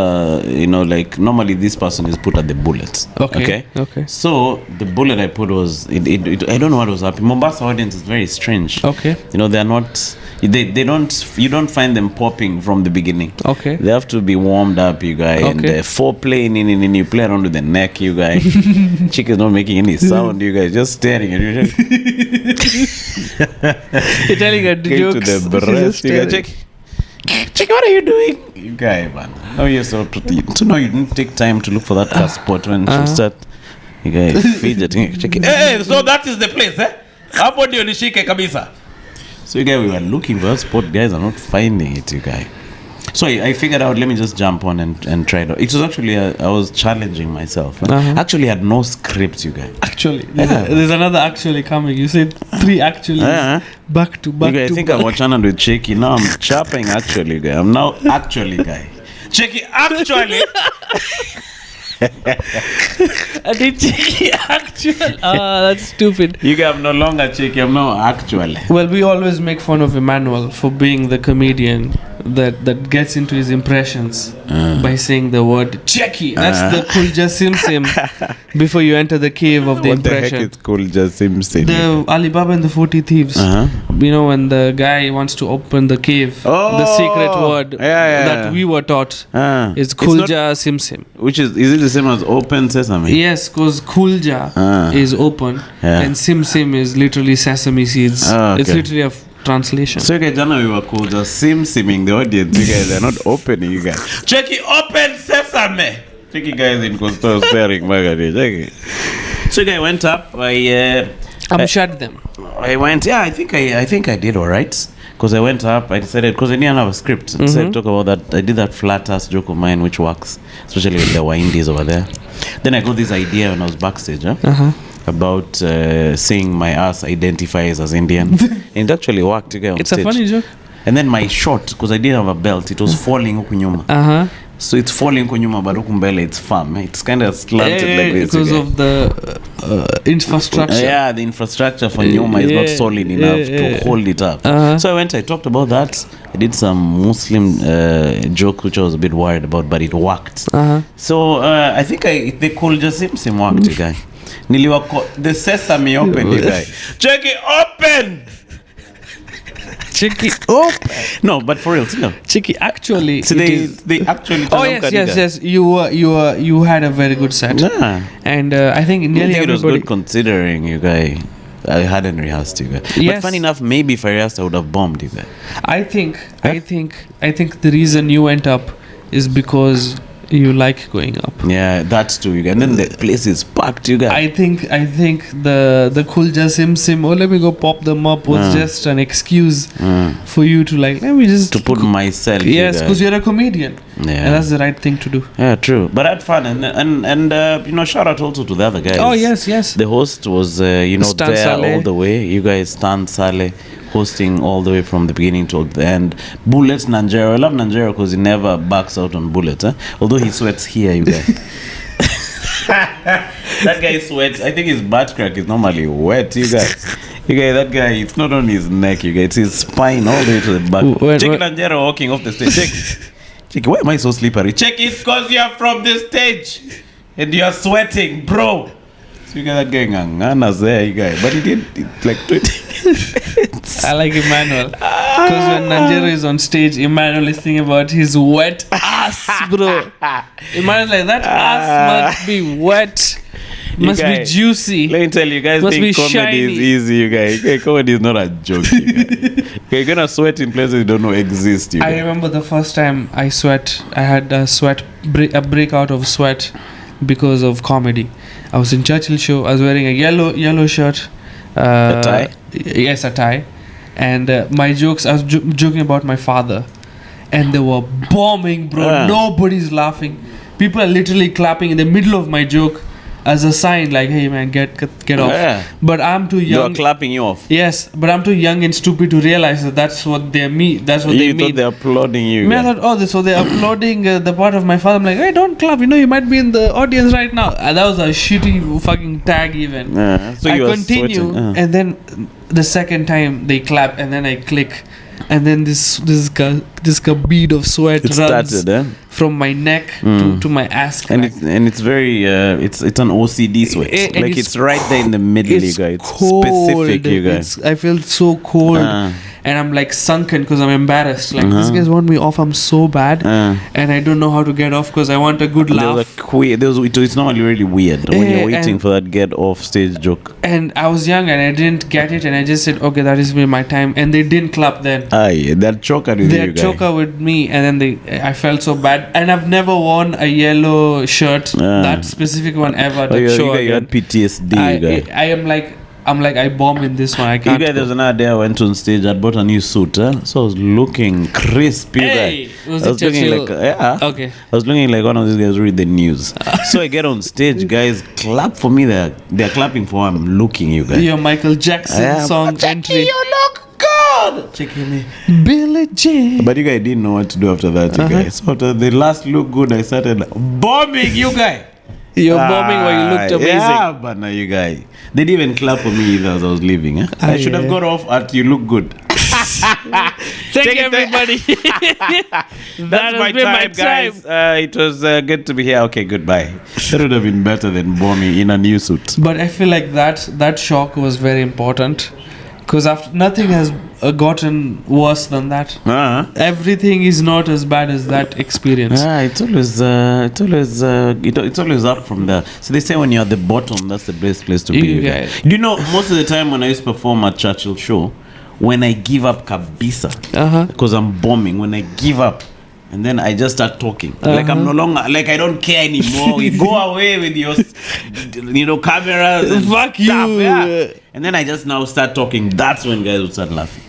like normally this person is put at the bullet. Okay. So the bullet I put was, I don't know what was happening. Mombasa audience is very strange. Okay. They're not, you don't find them popping from the beginning. Okay. They have to be warmed up, you guys. Okay. And foreplay, you play around with the neck, you guys. Chick is not making any sound, you guys. Just staring at you. You're telling her the Going jokes. to the breast, you guys. Check, what are you doing? You guy, man. How are you so pretty? So now you didn't take time to look for that car spot when she start. You guys fidgeting. Check it. Hey, so that is the place, eh? Hapo ndio nishike kabisa. So you guys, we were looking for that spot, guys are not finding it, you guys. So I figured out, let me just jump on and try it out. It was actually, I was challenging myself. Actually had no script, you guys. Actually, there's another actually coming. You said 3 actually. Back to back. You guys, I think I'm watching with Cheeky. Now I'm chopping actually, guy. I'm now actually, guy. Cheeky, actually. I did Cheeky actual. That's stupid. You guys, I'm no longer Cheeky. I'm now actually. Well, we always make fun of Emmanuel for being the comedian that gets into his impressions by saying the word Cheeky. That's the Kulja Simsim before you enter the cave of the what impression. What the heck is Kulja Simsim? The Alibaba and the 40 Thieves. When the guy wants to open the cave, the secret word that we were taught is Kulja Simsim. Which is it the same as open sesame? Yes, because Kulja is open and Simsim is literally sesame seeds. Okay. It's literally a translation. So you guys, Jana, we were called just simming the audience. You guys are not opening, you guys. Check it, open sesame. Check it, guys, in Costa staring back at it. Check it. So you guys went up. I shut them. I went. Yeah, I think I did all right. Because I went up, I decided, because I didn't have a script. I decided to talk about that. I did that flat ass joke of mine, which works, especially with the Windies over there. Then I got this idea when I was backstage about saying my ass identifies as Indian. And it actually worked. It's stage. A funny joke. And then my short, because I didn't have a belt, it was falling huku nyuma. So it's falling huku nyuma, but huku mbele it's firm. It's kind of slanted like this. Because of the infrastructure. Yeah, the infrastructure for nyuma is not solid enough to hold it up. So I talked about that. I did some Muslim joke, which I was a bit worried about, but it worked. So I think they called just Simsim worked, you guy. The sesame open, you guy. Check it open! Cheeky open. No, but for real, no. Cheeky actually. So they actually. Oh yes. You had a very good set. And I think nearly everybody. It was good considering, you guys. I hadn't rehearsed, you guys. Yes. But funny enough, maybe if I rehearsed, I would have bombed, you guys. I think the reason you went up is because you like going up. Yeah, that's true, you guys. And then the place is packed, you guys. I think the Kulja Simsim, let me go pop them up was just an excuse for you to let me just to put myself. Yes, because you're a comedian. Yeah. And that's the right thing to do. Yeah, true. But I had fun and shout out also to the other guys. Oh yes. The host was there Saleh. All the way. You guys, Stan Saleh, hosting all the way from the beginning to the end. Bullets Nanjero. I love Nanjero because he never backs out on bullets. Although he sweats here, you guys. That guy sweats. I think his butt crack is normally wet, you guys. That guy, it's not on his neck, you guys. It's his spine all the way to the back. Check Nanjero walking off the stage. Check, why am I so slippery? Check it because you're from the stage and you're sweating, bro. So you got that guy Ngana's there, you guys. But he did like 20 minutes. I like Emmanuel. Because when Nanjero is on stage, Emmanuel is thinking about his wet ass, bro. Emmanuel's like, that ass must be wet. Must be juicy. Let me tell you guys, think comedy shiny. Is easy, you guys. Okay, comedy is not a joke, you guys. Okay, you're gonna sweat in places you don't know exist, you guys. I remember the first time I sweat. I had a breakout of sweat because of comedy. I was in Churchill show. I was wearing a yellow shirt. A tie? Yes, a tie. And my jokes, I was joking about my father. And they were bombing, bro. Nobody's laughing. People are literally clapping in the middle of my joke as a sign like, hey man, get off. But I'm too young. They're clapping you off. Yes, but I'm too young and stupid to realize that that's what they mean. That's what they mean. You thought they're applauding you. I thought, so they're applauding the part of my father. I'm like, hey, don't clap. You might be in the audience right now. And that was a shitty fucking tag even. So I continue, and then the second time they clap, and then I click. and then this bead of sweat It runs started, from my neck to my ass crack. and it's very it's an OCD sweat. Like it's right there in the middle, you guys. It's cold. specific, you guys. I feel so cold, and I'm like sunken because I'm embarrassed. Like these guys want me off. I'm so bad, and I don't know how to get off because I want a good laugh. It's not really weird when you're waiting for that get off stage joke. And I was young and I didn't get it, and I just said, okay, that is my time, and they didn't clap then. That choker with they had choker with me, and then I felt so bad, and I've never worn a yellow shirt, that specific one ever. You had PTSD. I'm like I bomb in this one. I can't. You guys, there's another day I went on stage. I bought a new suit, so I was looking crisp. Hey, was I was looking like okay. I was looking like one of these guys read the news. So I get on stage, guys clap for me. They're clapping for how I'm looking. You guys. Your Michael Jackson song entry. You look good. Checking me, Billie Jean. But you guys didn't know what to do after that, you guys. So after the last look good, I started bombing you guys. You're bombing or you looked amazing. Yeah, but now you guys. They didn't even clap for me either as I was leaving. I should have got off at you look good. Thank you, everybody. That's my time, guys. It was good to be here. Okay, goodbye. That would have been better than bombing in a new suit. But I feel like that shock was very important. Because after nothing has gotten worse than that. Everything is not as bad as that experience. It's always up from there. So they say when you're at the bottom, that's the best place to be. Do you know most of the time when I used to perform at Churchill show, when I give up kabisa, because I'm bombing, when I give up, and then I just start talking. Like I'm no longer, like I don't care anymore. You go away with your, cameras and fuck stuff, you. Yeah. And then I just now start talking. That's when guys would start laughing.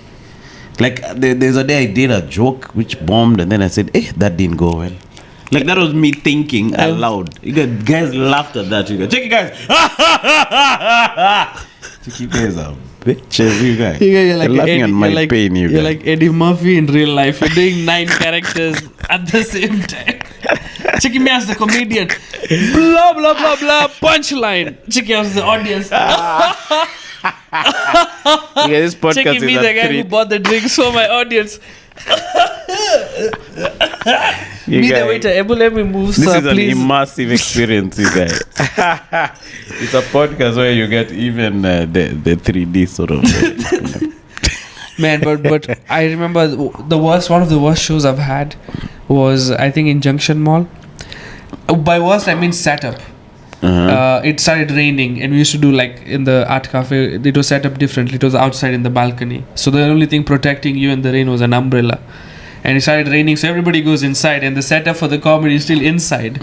Like there's a day I did a joke which bombed, and then I said, that didn't go well. Like that was me thinking aloud. Guys laughed at that. You guys, check it, guys. Check you guys out. Bitches, you guys. You're like laughing at my pain, you guys. You're like Eddie Murphy in real life. You're doing 9 characters at the same time. Checking me as the comedian. Blah, blah, blah, blah. Punchline. Checking out the audience. This podcast checking me, the guy who bought the drinks for my audience. Me, the waiter. Let me move, this sir, is please. an immersive experience, you guys. It's a podcast where you get even the 3D sort of. Man, but I remember one of the worst shows I've had was, I think, in Junction Mall. By worst, I mean setup. It started raining, and we used to do like in the art cafe. It was set up differently. It was outside in the balcony, so the only thing protecting you in the rain was an umbrella. And it started raining, so everybody goes inside, and the setup for the comedy is still inside.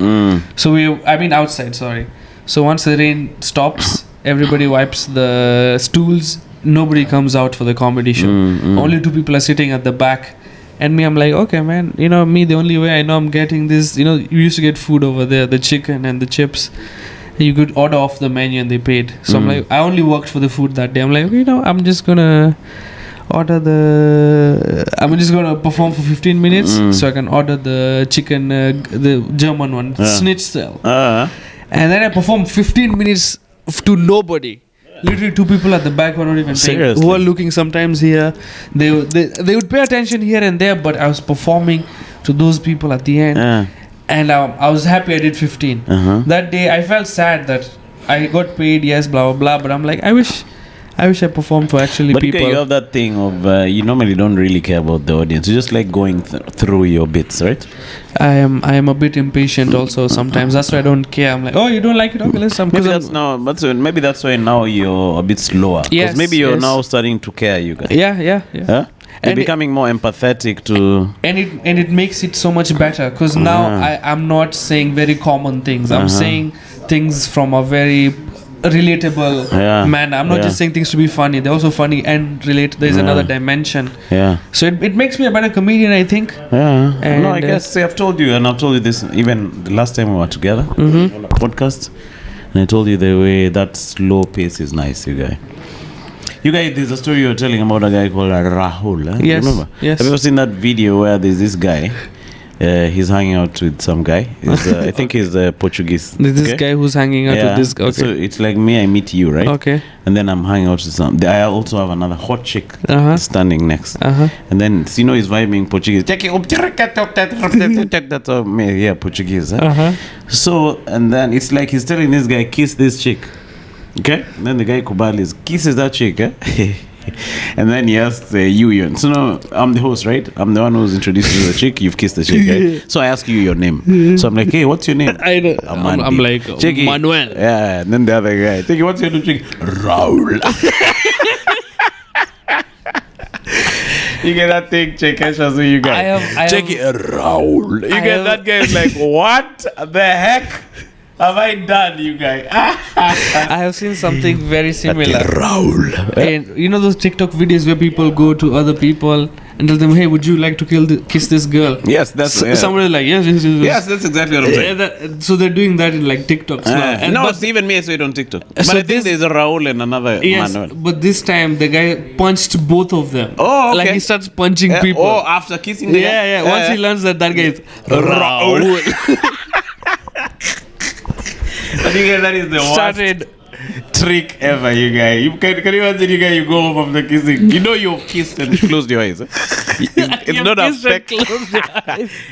So outside, sorry. So once the rain stops, everybody wipes the stools. Nobody comes out for the comedy show. Only 2 people are sitting at the back. And me, I'm like, okay, man, me, the only way I know I'm getting this, you used to get food over there, the chicken and the chips. You could order off the menu and they paid. So I'm like, I only worked for the food that day. I'm like, I'm just going to perform for 15 minutes so I can order the chicken, the German one, schnitzel. And then I performed 15 minutes to nobody. Literally 2 people at the back were not even paying. Who are looking sometimes here. They would pay attention here and there, but I was performing to those people at the end. And I was happy I did 15. That day I felt sad that I got paid, yes, blah blah blah, but I'm like, I wish I performed for actually people. But you have that thing of you normally don't really care about the audience. You just like going through your bits, right? I am a bit impatient also sometimes. That's why I don't care. I'm like, oh, you don't like it? Okay, let's maybe that's why now you're a bit slower. Yes, maybe you're now starting to care, you guys. Yeah. Huh? You're becoming more empathetic to... And it makes it so much better, because now I'm not saying very common things. I'm saying things from a very relatable manner. I'm not just saying things to be funny. They're also funny and relate. There's another dimension. So it makes me a better comedian, I think. And I guess I've told you, and I've told you this even the last time we were together on a podcast, and I told you the way that slow pace is nice, you guys. You guys, there's a story you were telling about a guy called Rahul. Yes. Remember? Yes. Have you ever seen that video where there's this guy? He's hanging out with some guy. I think he's Portuguese. This guy who's hanging out with this guy. Okay. So it's like me, I meet you, right? Okay. And then I'm hanging out with some. I also have another hot chick standing next. And then he's vibing Portuguese. That's yeah, Portuguese. So and then it's like he's telling this guy, kiss this chick. Okay. And then the guy Kubalis kisses that chick. And then he asks you. So now I'm the host, right? I'm the one who's introduced you to the chick. You've kissed the chick, right? So I ask you your name. So I'm like, hey, what's your name? I know. I'm like, Chicky. Manuel. Yeah. And then the other guy, Chicky, what's your name? Chicky? Raul. You get that thing, Chekesha, so you guys. Chicky, Raul. You get that guy is like, what the heck have I done, you guys? I have seen something very similar. Raul. And you know those TikTok videos where people go to other people and tell them, hey, would you like to kiss this girl? Yes, that's somebody like, yes. Yes, that's exactly what I'm saying. So they're doing that in like TikToks now. No, it's even me, I say it on TikTok. But I think there's a Raul and another Manuel. But this time the guy punched both of them. Oh, okay. Like he starts punching people. Oh, after kissing the guy? Yeah. Once he learns that guy is Raul. I think that is the worst trick ever, you guys. Can you imagine, you guys, you go home after kissing. You know you've kissed and closed your eyes. It's not a peck.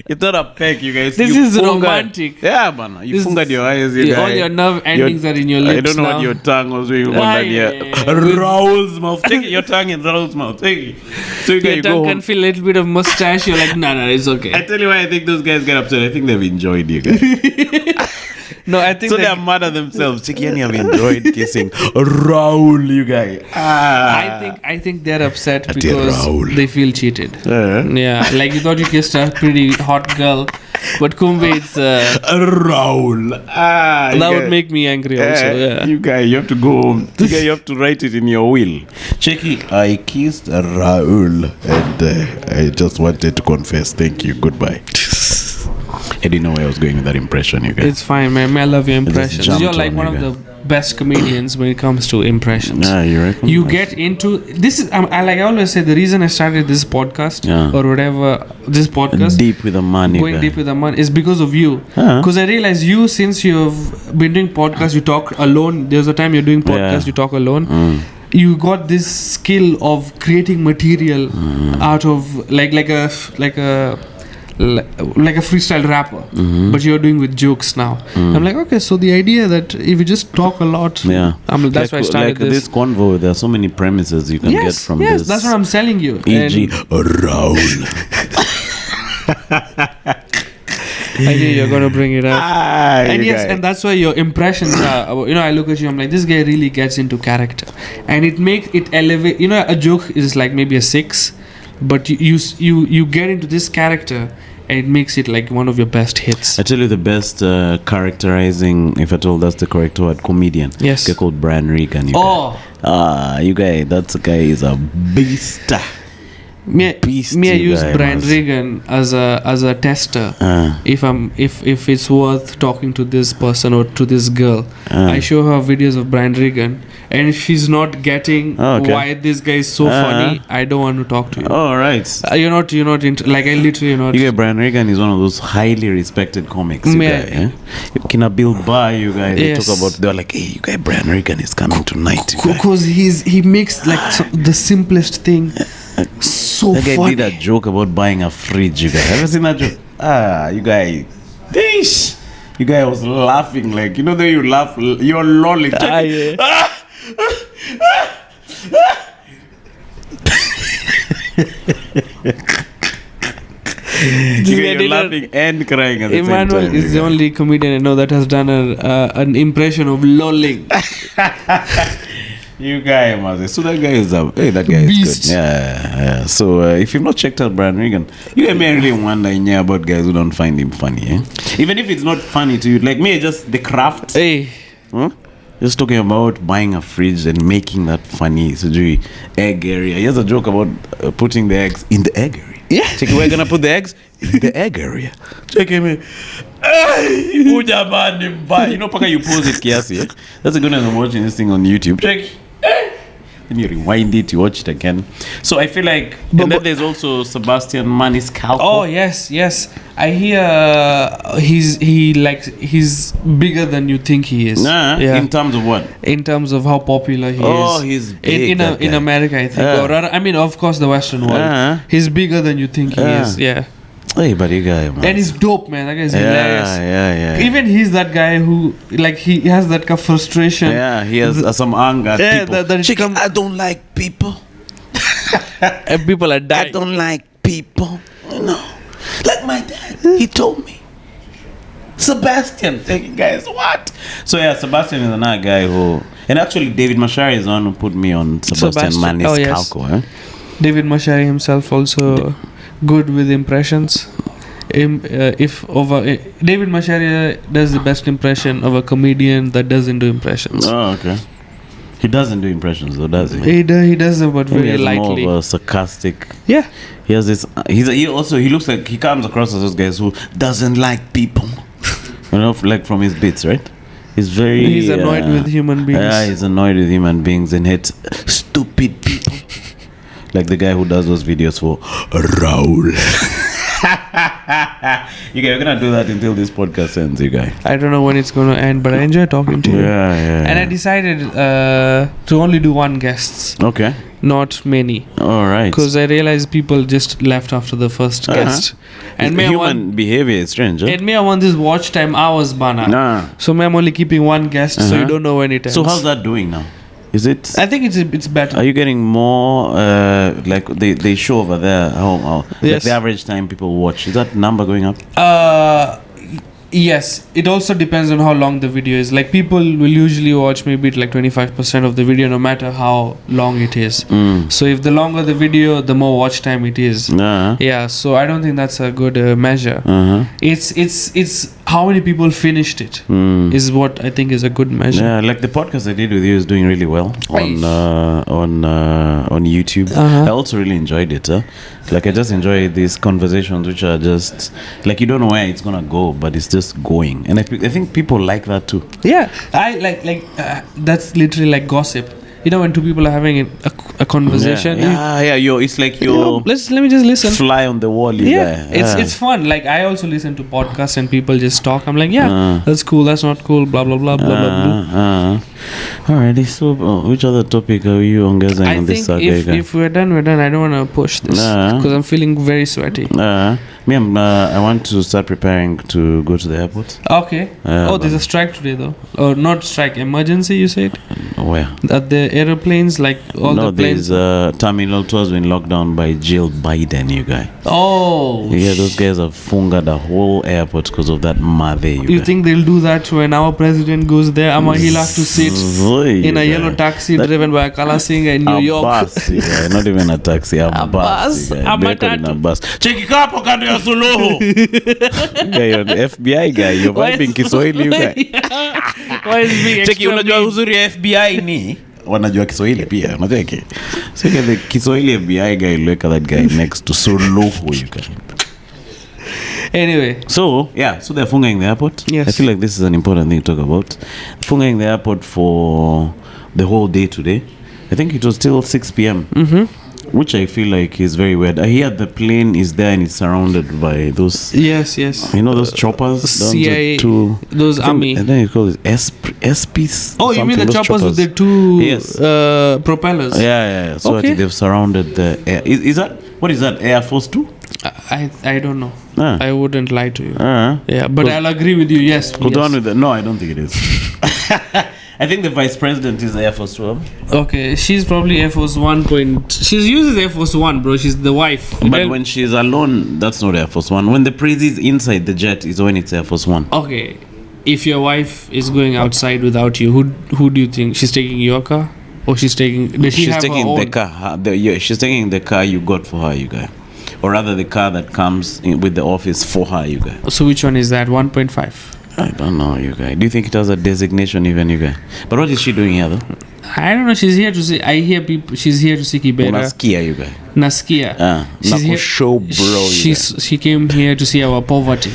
It's not a peck, you guys. This is romantic. Yeah, man. You fungered your eyes, you guys. All your nerve endings are in your lips. I don't know what your tongue was doing on that. Raul's mouth. Take your tongue in Raul's mouth. Take it. So your tongue can feel a little bit of mustache. You're like, no, it's okay. I tell you why I think those guys get upset. I think they've enjoyed you guys. No, I think so they're mad at themselves. Chikiani have enjoyed kissing Raul, you guys. I think they're upset because they feel cheated. Yeah, like you thought you kissed a pretty hot girl, but kumbe it's Raul. That would make me angry also. Yeah. You guys, you have to go home. You have to write it in your will. Checky, I kissed Raul and I just wanted to confess. Thank you. Goodbye. I didn't know where I was going with that impression, you guys. It's fine, man. I love your impressions. You're like one of the best comedians when it comes to impressions. Yeah, you reckon? You get into this. I always say the reason I started this podcast or whatever this podcast, deep with Aman, deep with Aman, is because of you. Because I realize since you've been doing podcasts, you talk alone. There's a time you're doing podcasts, you talk alone. You got this skill of creating material out of like a freestyle rapper, but you're doing with jokes now. I'm like, okay, so the idea that if you just talk a lot, that's why I started this convo. There are so many premises you can get from this. Yes, that's what I'm telling you. E.g. Raul. I knew you're gonna bring it up. And that's why your impressions are. I look at you. I'm like, this guy really gets into character, and it makes it elevate. A joke is like maybe a 6. But you get into this character and it makes it like one of your best hits. I tell you the best characterizing, if at all that's the correct word, comedian. Yes. A guy called Brian Regan. You guys, that guy is a beast. Me, I use Brian Regan as a tester. If it's worth talking to this person or to this girl, I show her videos of Brian Regan, and if she's not getting why this guy is so funny, I don't want to talk to you. Oh, right. You're not like I literally not. You get Brian Regan is one of those highly respected comics. Kina Bill Burr, you guys, they talk about. They're like, hey, you guys, Brian Regan is coming tonight. Because he makes like the simplest thing. So that guy funny. did a joke about buying a fridge, you guys. Have you seen that joke? You guys. Dish! You guys was laughing like, the way you laugh, you're lolling. You're laughing and crying at the Emmanuel same time. is the only comedian I know that has done an impression of lolling. You guy must. So that guy is that guy beast. Is good. Yeah. So if you've not checked out Brian Regan, you may really wonder about guys who don't find him funny. Even if it's not funny to you, like me, just the craft. Hey. Just talking about buying a fridge and making that funny. So egg area. He has a joke about putting the eggs in the egg area. Yeah. Check it, we're gonna put the eggs in the egg area. Check him. Paka you pause it kiasi. That's a good one. I'm watching this thing on YouTube. Check. Then you rewind it, you watch it again. So I feel like, and then there's also Sebastian Maniscalco. Oh yes. I hear he's bigger than you think he is. In terms of what? In terms of how popular he is. Oh, he's big. In America, I think. Or I mean, of course, the Western world. He's bigger than you think he is. Yeah. Hey, buddy guy, man. And he's dope, man. That guy's hilarious. Yeah. Even he's that guy who, like, he has that kind of frustration. Yeah, he has some anger at people. Chicken, I don't like people. And people are dying. I don't like people. No. Like my dad, he told me. Sebastian, guys, what? So yeah, Sebastian is another guy who, and actually David Mashari is the one who put me on Sebastian Maniscalco. David Mashari himself also good with impressions. David Mashari does the best impression of a comedian that doesn't do impressions. Oh, okay. He doesn't do impressions though, does he? He does them, but very lightly. More of a sarcastic. Yeah. He has this. He looks like he comes across as those guys who doesn't like people. You know, like from his bits, right? He's annoyed with human beings. Yeah, he's annoyed with human beings and hates stupid people. Like the guy who does those videos for Raul. You guys are gonna do that until this podcast ends, you guys. I don't know when it's gonna end, but I enjoy talking to you. Yeah. And I decided to only do one guest. Okay. Not many. All right. Because I realized people just left after the first guest. And human behavior is strange. Huh? And me, I want this watch time hours, bana. Nah. So I'm only keeping one guest, so you don't know when it ends. So how's that doing now? Is it? I think it's better. Are you getting more like they show over there how yes. like the average time people watch? Is that number going up? Yes. It also depends on how long the video is. Like people will usually watch maybe like 25% of the video, no matter how long it is. So if the longer the video, the more watch time it is. Yeah. So I don't think that's a good measure. It's how many people finished it is what I think is a good measure. Yeah, like the podcast I did with you is doing really well on YouTube. I also really enjoyed it. Like I just enjoy these conversations which are just like you don't know where it's gonna go, but it's just going, and I think people like that too. Yeah, I like that's literally like gossip. You know, when two people are having a conversation. It's like let me just listen. Fly on the wall. It's fun. Like I also listen to podcasts and people just talk. I'm like, that's cool. That's not cool. Blah blah blah blah blah blah. Alright. So, which other topic are you engaging on this saga? If we're done, we're done. I don't want to push this because I'm feeling very sweaty. I want to start preparing to go to the airport. Okay. There's a strike today though. Or not strike, emergency you said? Where? At the aeroplanes, like all the planes? No, there's Terminal 2 has been locked down by Jill Biden, you guys. Oh. Yeah, those guys have fungered the whole airport because of that mother, you think they'll do that when our president goes there? He'll have to sit in a yellow taxi driven by a color singer in New York. Bus, not even a taxi, a bus. A bus. Check it up, You're an FBI guy. You're vibing Kiswahili, you guy. Why is being Cheki, unajua uzuri ya FBI ni wanajua Kiswahili pia. Unacheki. So the Kiswahili FBI guy, look at that guy next to Suluhu, you guy. Anyway. So they're funging the airport. Yes. I feel like this is an important thing to talk about. Funging the airport for the whole day today. I think it was till 6 p.m. Which I feel like is very weird. I hear the plane is there and it's surrounded by those. Yes. You know those choppers? CIA. Those army. And then it calls it SPs. Oh, you mean the choppers with the two propellers? Yeah. So okay. They've surrounded the air. What is that? Air Force 2? I don't know. I wouldn't lie to you. Yeah, but I'll agree with you. Yes. Go on with that. No, I don't think it is. I think the vice president is Air Force 12. Okay, she's probably Air Force 1. She uses Air Force 1, bro. She's the wife. But when she's alone, that's not Air Force 1. When the priest is inside the jet is when it's Air Force 1. Okay, if your wife is going outside without you, who do you think? She's taking your car? Or she's taking... She's taking the car. She's taking the car you got for her, you guys. Or rather the car that comes with the office for her, you guys. So which one is that? 1.5? I don't know, you guys. Do you think it has a designation even, you guys? But what is she doing here, though? I don't know. She's here to see... I hear people... She's here to see Kibera. Naskia, you guys. Naskia. She's here... show, bro, she came here to see our poverty.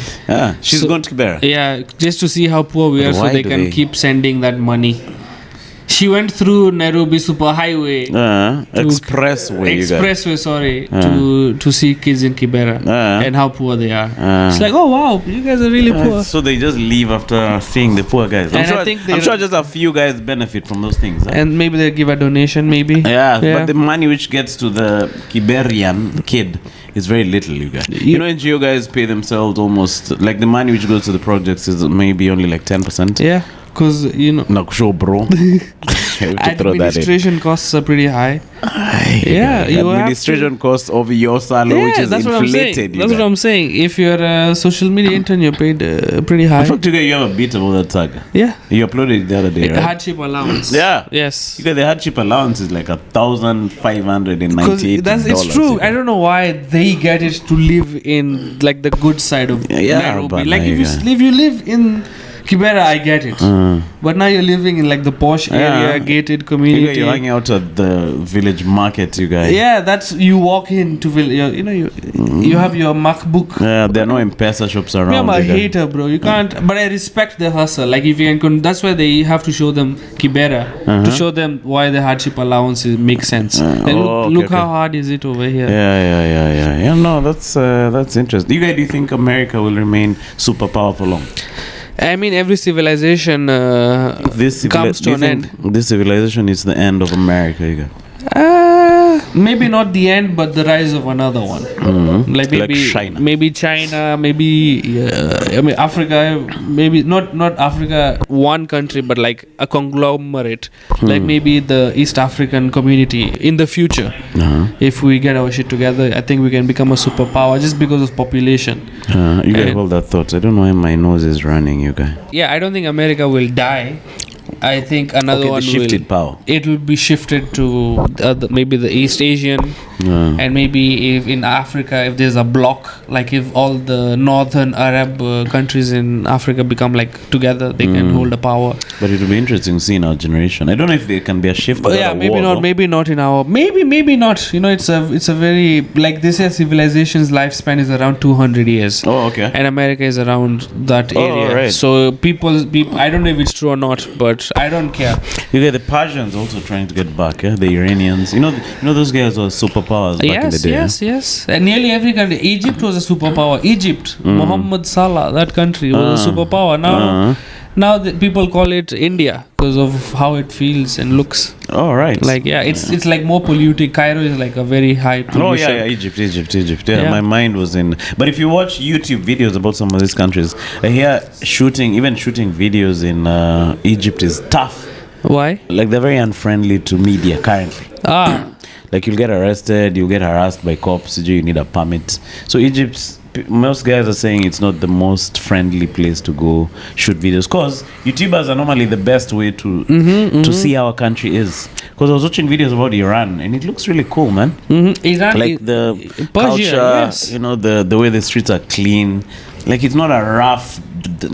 She's gone to Kibera. Yeah, just to see how poor we are so they can keep sending that money. She went through Nairobi Superhighway. Expressway, sorry, to see kids in Kibera and how poor they are. It's like, oh wow, you guys are really poor. So they just leave after seeing the poor guys. I'm sure just a few guys benefit from those things. And maybe they give a donation, maybe. Yeah, but the money which gets to the Kiberian kid is very little, you guys. You know, NGO guys pay themselves almost, like the money which goes to the projects is maybe only like 10%. Yeah. Because, you know, no, sure, bro. Administration costs are pretty high. Administration costs of your salary, which is inflated. That's what I'm saying. If you're a social media intern, you're paid pretty high. In fact, you have a bit about that saga. Yeah. You uploaded it the other day, right? Hardship allowance. Yeah. Yes. You got the hardship allowance is like $1,598. It's true. I don't know why they get it to live in like the good side of Nairobi. Like if you live in Kibera, I get it. But now you're living in like the posh area, gated community. You're hanging out at the village market, you guys. Yeah, that's you walk into you have your MacBook. Yeah, there are no M-Pesa shops around. I'm a hater, bro. You can't. But I respect the hustle. Like if you can, that's why they have to show them Kibera to show them why the hardship allowance makes sense. Look how hard is it over here. Yeah. No, that's interesting. Do you think America will remain superpower for long? I mean, every civilization comes to an end. This civilization is the end of America, you guys. Maybe not the end, but the rise of another one. Like China. Maybe China. Maybe Africa. Maybe not Africa. One country, but like a conglomerate. Like maybe the East African community in the future. If we get our shit together, I think we can become a superpower just because of population. You guys hold that thought. I don't know why my nose is running, you guys. Yeah, I don't think America will die. I think another one shifted power. It will be shifted to maybe the East Asian, and maybe if in Africa, if there's a block, like if all the northern Arab countries in Africa become like together, they can hold the power. But it will be interesting to see in our generation. I don't know if there can be a shift. Maybe not in our. Maybe not. You know, it's a very like they say civilization's lifespan is around 200 years. Oh, okay. And America is around that area. Right. So people, I don't know if it's true or not, but I don't care. You get the Persians also trying to get back, the Iranians. You know those guys were superpowers back in the day. Yes. And nearly every country. Egypt was a superpower. Egypt, Muhammad Salah, that country was a superpower. Now the people call it India because of how it feels and looks. Oh, right. Like, it's like more polluting. Cairo is like a very high pollution. Oh, yeah, Egypt. Yeah, my mind was in. But if you watch YouTube videos about some of these countries, I hear shooting videos in Egypt is tough. Why? Like, they're very unfriendly to media currently. Like, you'll get arrested, you'll get harassed by cops, you need a permit. So most guys are saying it's not the most friendly place to go shoot videos, because YouTubers are normally the best way to see how a country is. Because I was watching videos about Iran and it looks really cool, man. Iran, like the Persia, culture, yes. The way the streets are clean. Like, it's not a rough, the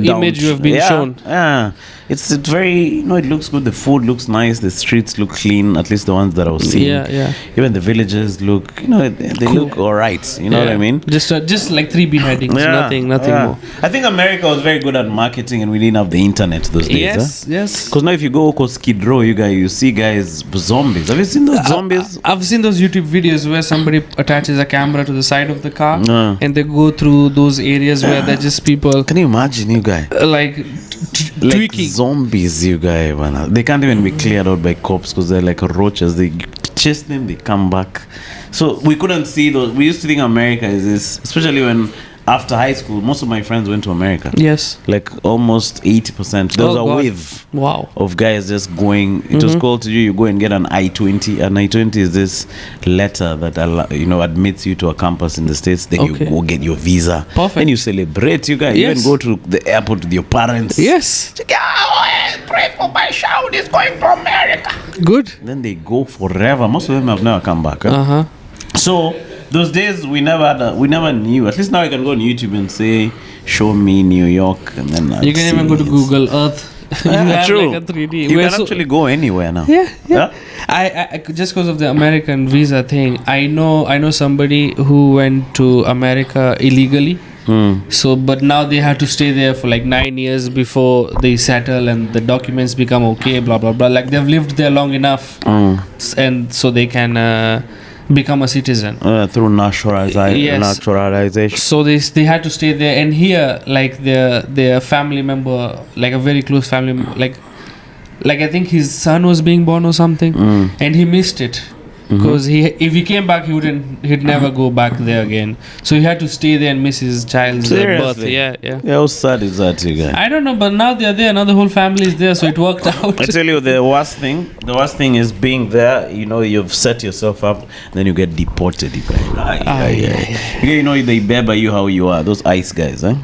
image you have been shown. Yeah, it's very, it looks good. The food looks nice. The streets look clean. At least the ones that I was seeing. Yeah. Even the villages look, they cool. Look all right. You know what I mean? Just like 3 beheadings. Nothing more. I think America was very good at marketing, and we didn't have the internet those days. Yes. Because now if you go Skid Row, you see guys zombies. Have you seen those zombies? I've seen those YouTube videos where somebody attaches a camera to the side of the car and they go through those areas where they're just people. Can you imagine, you guys? Like tweaking. Zombies, you guys. They can't even be cleared out by cops because they're like roaches. They chase them, they come back. So we couldn't see those. We used to think America is this, especially when after high school, most of my friends went to America. Yes. Like almost 80%. There was a wave of guys just going. It was called to you go and get an I-20. An I-20 is this letter that admits you to a campus in the States. Then you go get your visa. Perfect. And you celebrate, you guys. Yes. Even go to the airport with your parents. Yes. Pray for my child is going to America. Good. Then they go forever. Most of them have never come back. So those days we never knew. At least now I can go on YouTube and say, show me New York, and then you can even go to Google Earth. True. Like a 3D. You can actually go anywhere now. Yeah. I just because of the American visa thing, I know somebody who went to America illegally. So, but now they have to stay there for like 9 years before they settle and the documents become okay, blah blah blah. Like they've lived there long enough, and so they can become a citizen through naturalization. So they had to stay there, and here, like their family member, like a very close family, like I think his son was being born or something, and he missed it. Because if he came back, he'd never go back there again. So he had to stay there and miss his child's birth. Yeah. How sad is that, you guys? I don't know, but now they're there. Now the whole family is there, so it worked out. I tell you, the worst thing is being there. You know, you've set yourself up, then you get deported. You know, they beba you how you are. Those ICE guys, eh?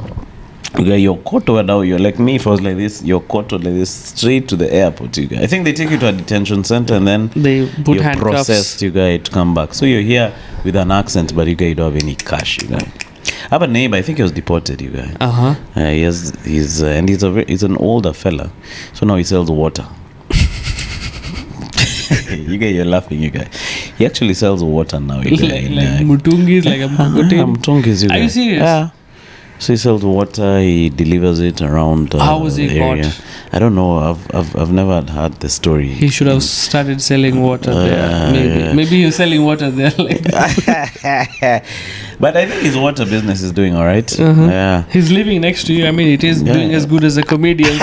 You get your koto now. You're like me. If I was like this, your koto like this straight to the airport. You guys. I think they take you to a detention center and then they put you're handcuffs. Processed. You guys to come back. So you're here with an accent, but you guys don't have any cash. You guys. I have a neighbor. I think he was deported. You guys. He's an older fella. So now he sells water. You guys, you're laughing. You guys. He actually sells water now. You guys. like mutungis, like a mutungis. Are you serious? Yeah. So he sells water. He delivers it around. How was it bought? I don't know. I've never heard the story. He should have started selling water there. Maybe he was selling water there. Like but I think his water business is doing all right. Yeah. He's living next to you. I mean, it is doing as good as a comedian.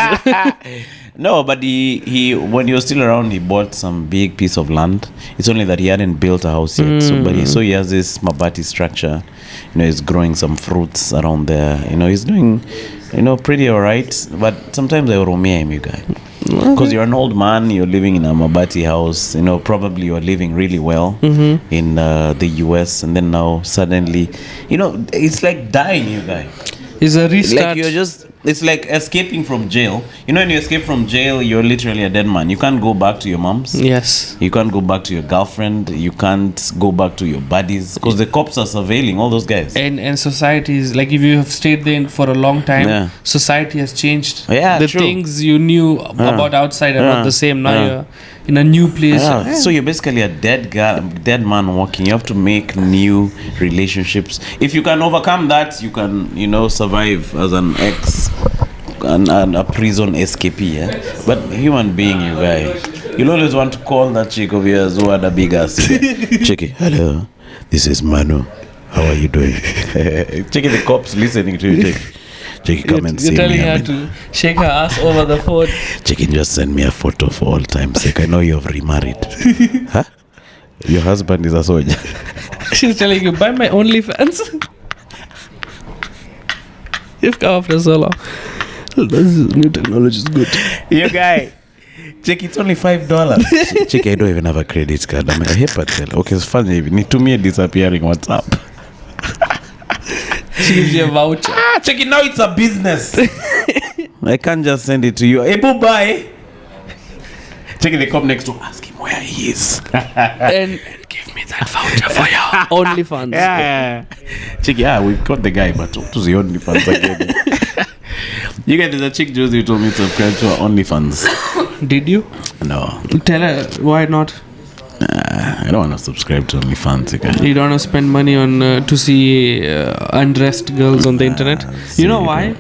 No, but he when he was still around, he bought some big piece of land. It's only that he hadn't built a house yet. So he has this mabati structure. You know, he's growing some fruits around there. You know, he's doing, pretty all right. But sometimes I romia him, you guys. Because you're an old man, you're living in a mabati house. You know, probably you're living really well in the US. And then now suddenly, it's like dying, you guys. It's a restart. Like it's like escaping from jail. You know, when you escape from jail, you're literally a dead man. You can't go back to your mom's. Yes. You can't go back to your girlfriend. You can't go back to your buddies because the cops are surveilling all those guys. And society is like, if you have stayed there for a long time, society has changed. Yeah, the true. Things you knew about outside are not the same. Now you're in a new place. So you're basically a dead man walking. You have to make new relationships. If you can overcome that, you can, survive as an a prison escapee. Yeah? But human being, you guys, you'll always want to call that chick of yours who had a big ass. Chickie, hello, this is Manu. How are you doing? Chickie, the cops listening to you. Chickie, come and see me. You're telling her to shake her ass over the phone. Chickie, just send me a photo for all time's sake. I know you've remarried. Huh? Your husband is a soldier. She's telling you, buy my OnlyFans. You've come after so long. This new technology is good. You guy, check, it's only $5. Check, I don't even have a credit card. I'm a hypertel. Okay, it's funny. Need to me disappearing WhatsApp. She gives you a voucher. Check it now. It's a business. I can't just send it to you. Hey, bye. Check it. They come next door. Ask him where he is. and give me that voucher for your OnlyFans. Yeah. Check, we've got the guy, but what was the OnlyFans again? You guys, there's a chick Josie who told me to subscribe to her OnlyFans. Did you? No. Tell her, why not? I don't want to subscribe to OnlyFans. You don't want to spend money on to see undressed girls on the internet? You know why?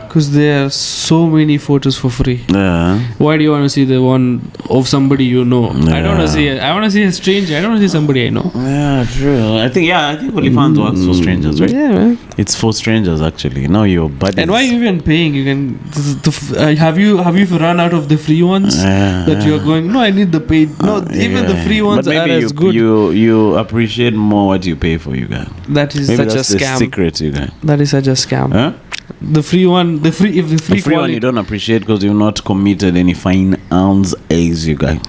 Because there are so many photos for free. Yeah. Why do you want to see the one of somebody you know? I don't want to see it. I want to see a stranger. I don't want to see somebody I know. Yeah, true. I think OnlyFans works for strangers, right? Yeah, man. It's for strangers actually. Now your buddies. And why are you even paying? You can have you run out of the free ones that you're going? No, I need the paid. No, even the free ones are as good. You appreciate more what you pay for, you guys. That is maybe such that's a scam. The secret, you guys. That is such a scam. Huh? The free one, the free one you don't appreciate because you've not committed any fine ounce A's, you guys.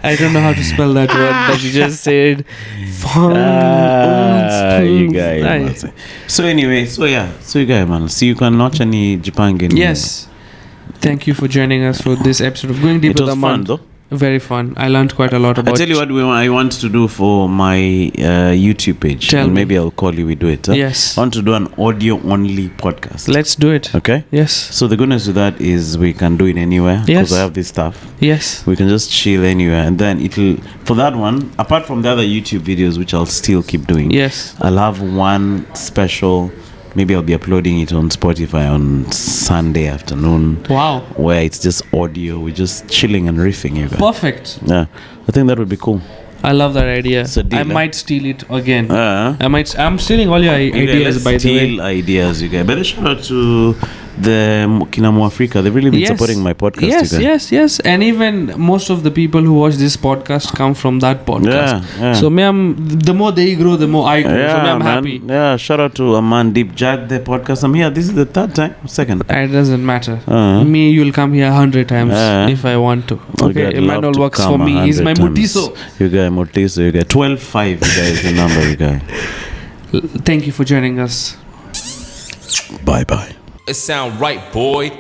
I don't know how to spell that word, but you just said you guys. So anyway, so you guys, man. See, you can watch any Japan game. Yes. Thank you for joining us for this episode of Going Deep with Aman. Fun, though. Very fun. I learned quite a lot about. I tell you what I want to do for my YouTube page. Tell and me. maybe I'll call you. We do it. Huh? Yes. I want to do an audio-only podcast. Let's do it. Okay. Yes. So the goodness with that is we can do it anywhere because Yes. I have this stuff. Yes. We can just chill anywhere, and then it'll. For that one, apart from the other YouTube videos, which I'll still keep doing. Yes. I'll have one special. Maybe I'll be uploading it on Spotify on Sunday afternoon. Wow. Where it's just audio. We're just chilling and riffing, you guys. Perfect. Yeah, I think that would be cool. I love that idea. It's a deal, I huh? might steal it again. Uh-huh. I'm stealing all your ideas, by the way. Steal ideas, you guys. But shout out to the Kinamu Africa. They've really been supporting my podcast, you guys. Yes. And even most of the people who watch this podcast come from that podcast. Yeah. So, the more they grow, the more I grow. So, I'm happy. Yeah, shout out to Amandeep Jack, the podcast. I'm here. This is the third time, second. It doesn't matter. Uh-huh. Me, you'll come here 100 times if I want to. You Okay, guys Emmanuel love to works come for me. He's my 100 times. mutiso. You guys, mutiso. You guys, 12-5. You guys, the number, you guys. Thank you for joining us. Bye. It sound right, boy.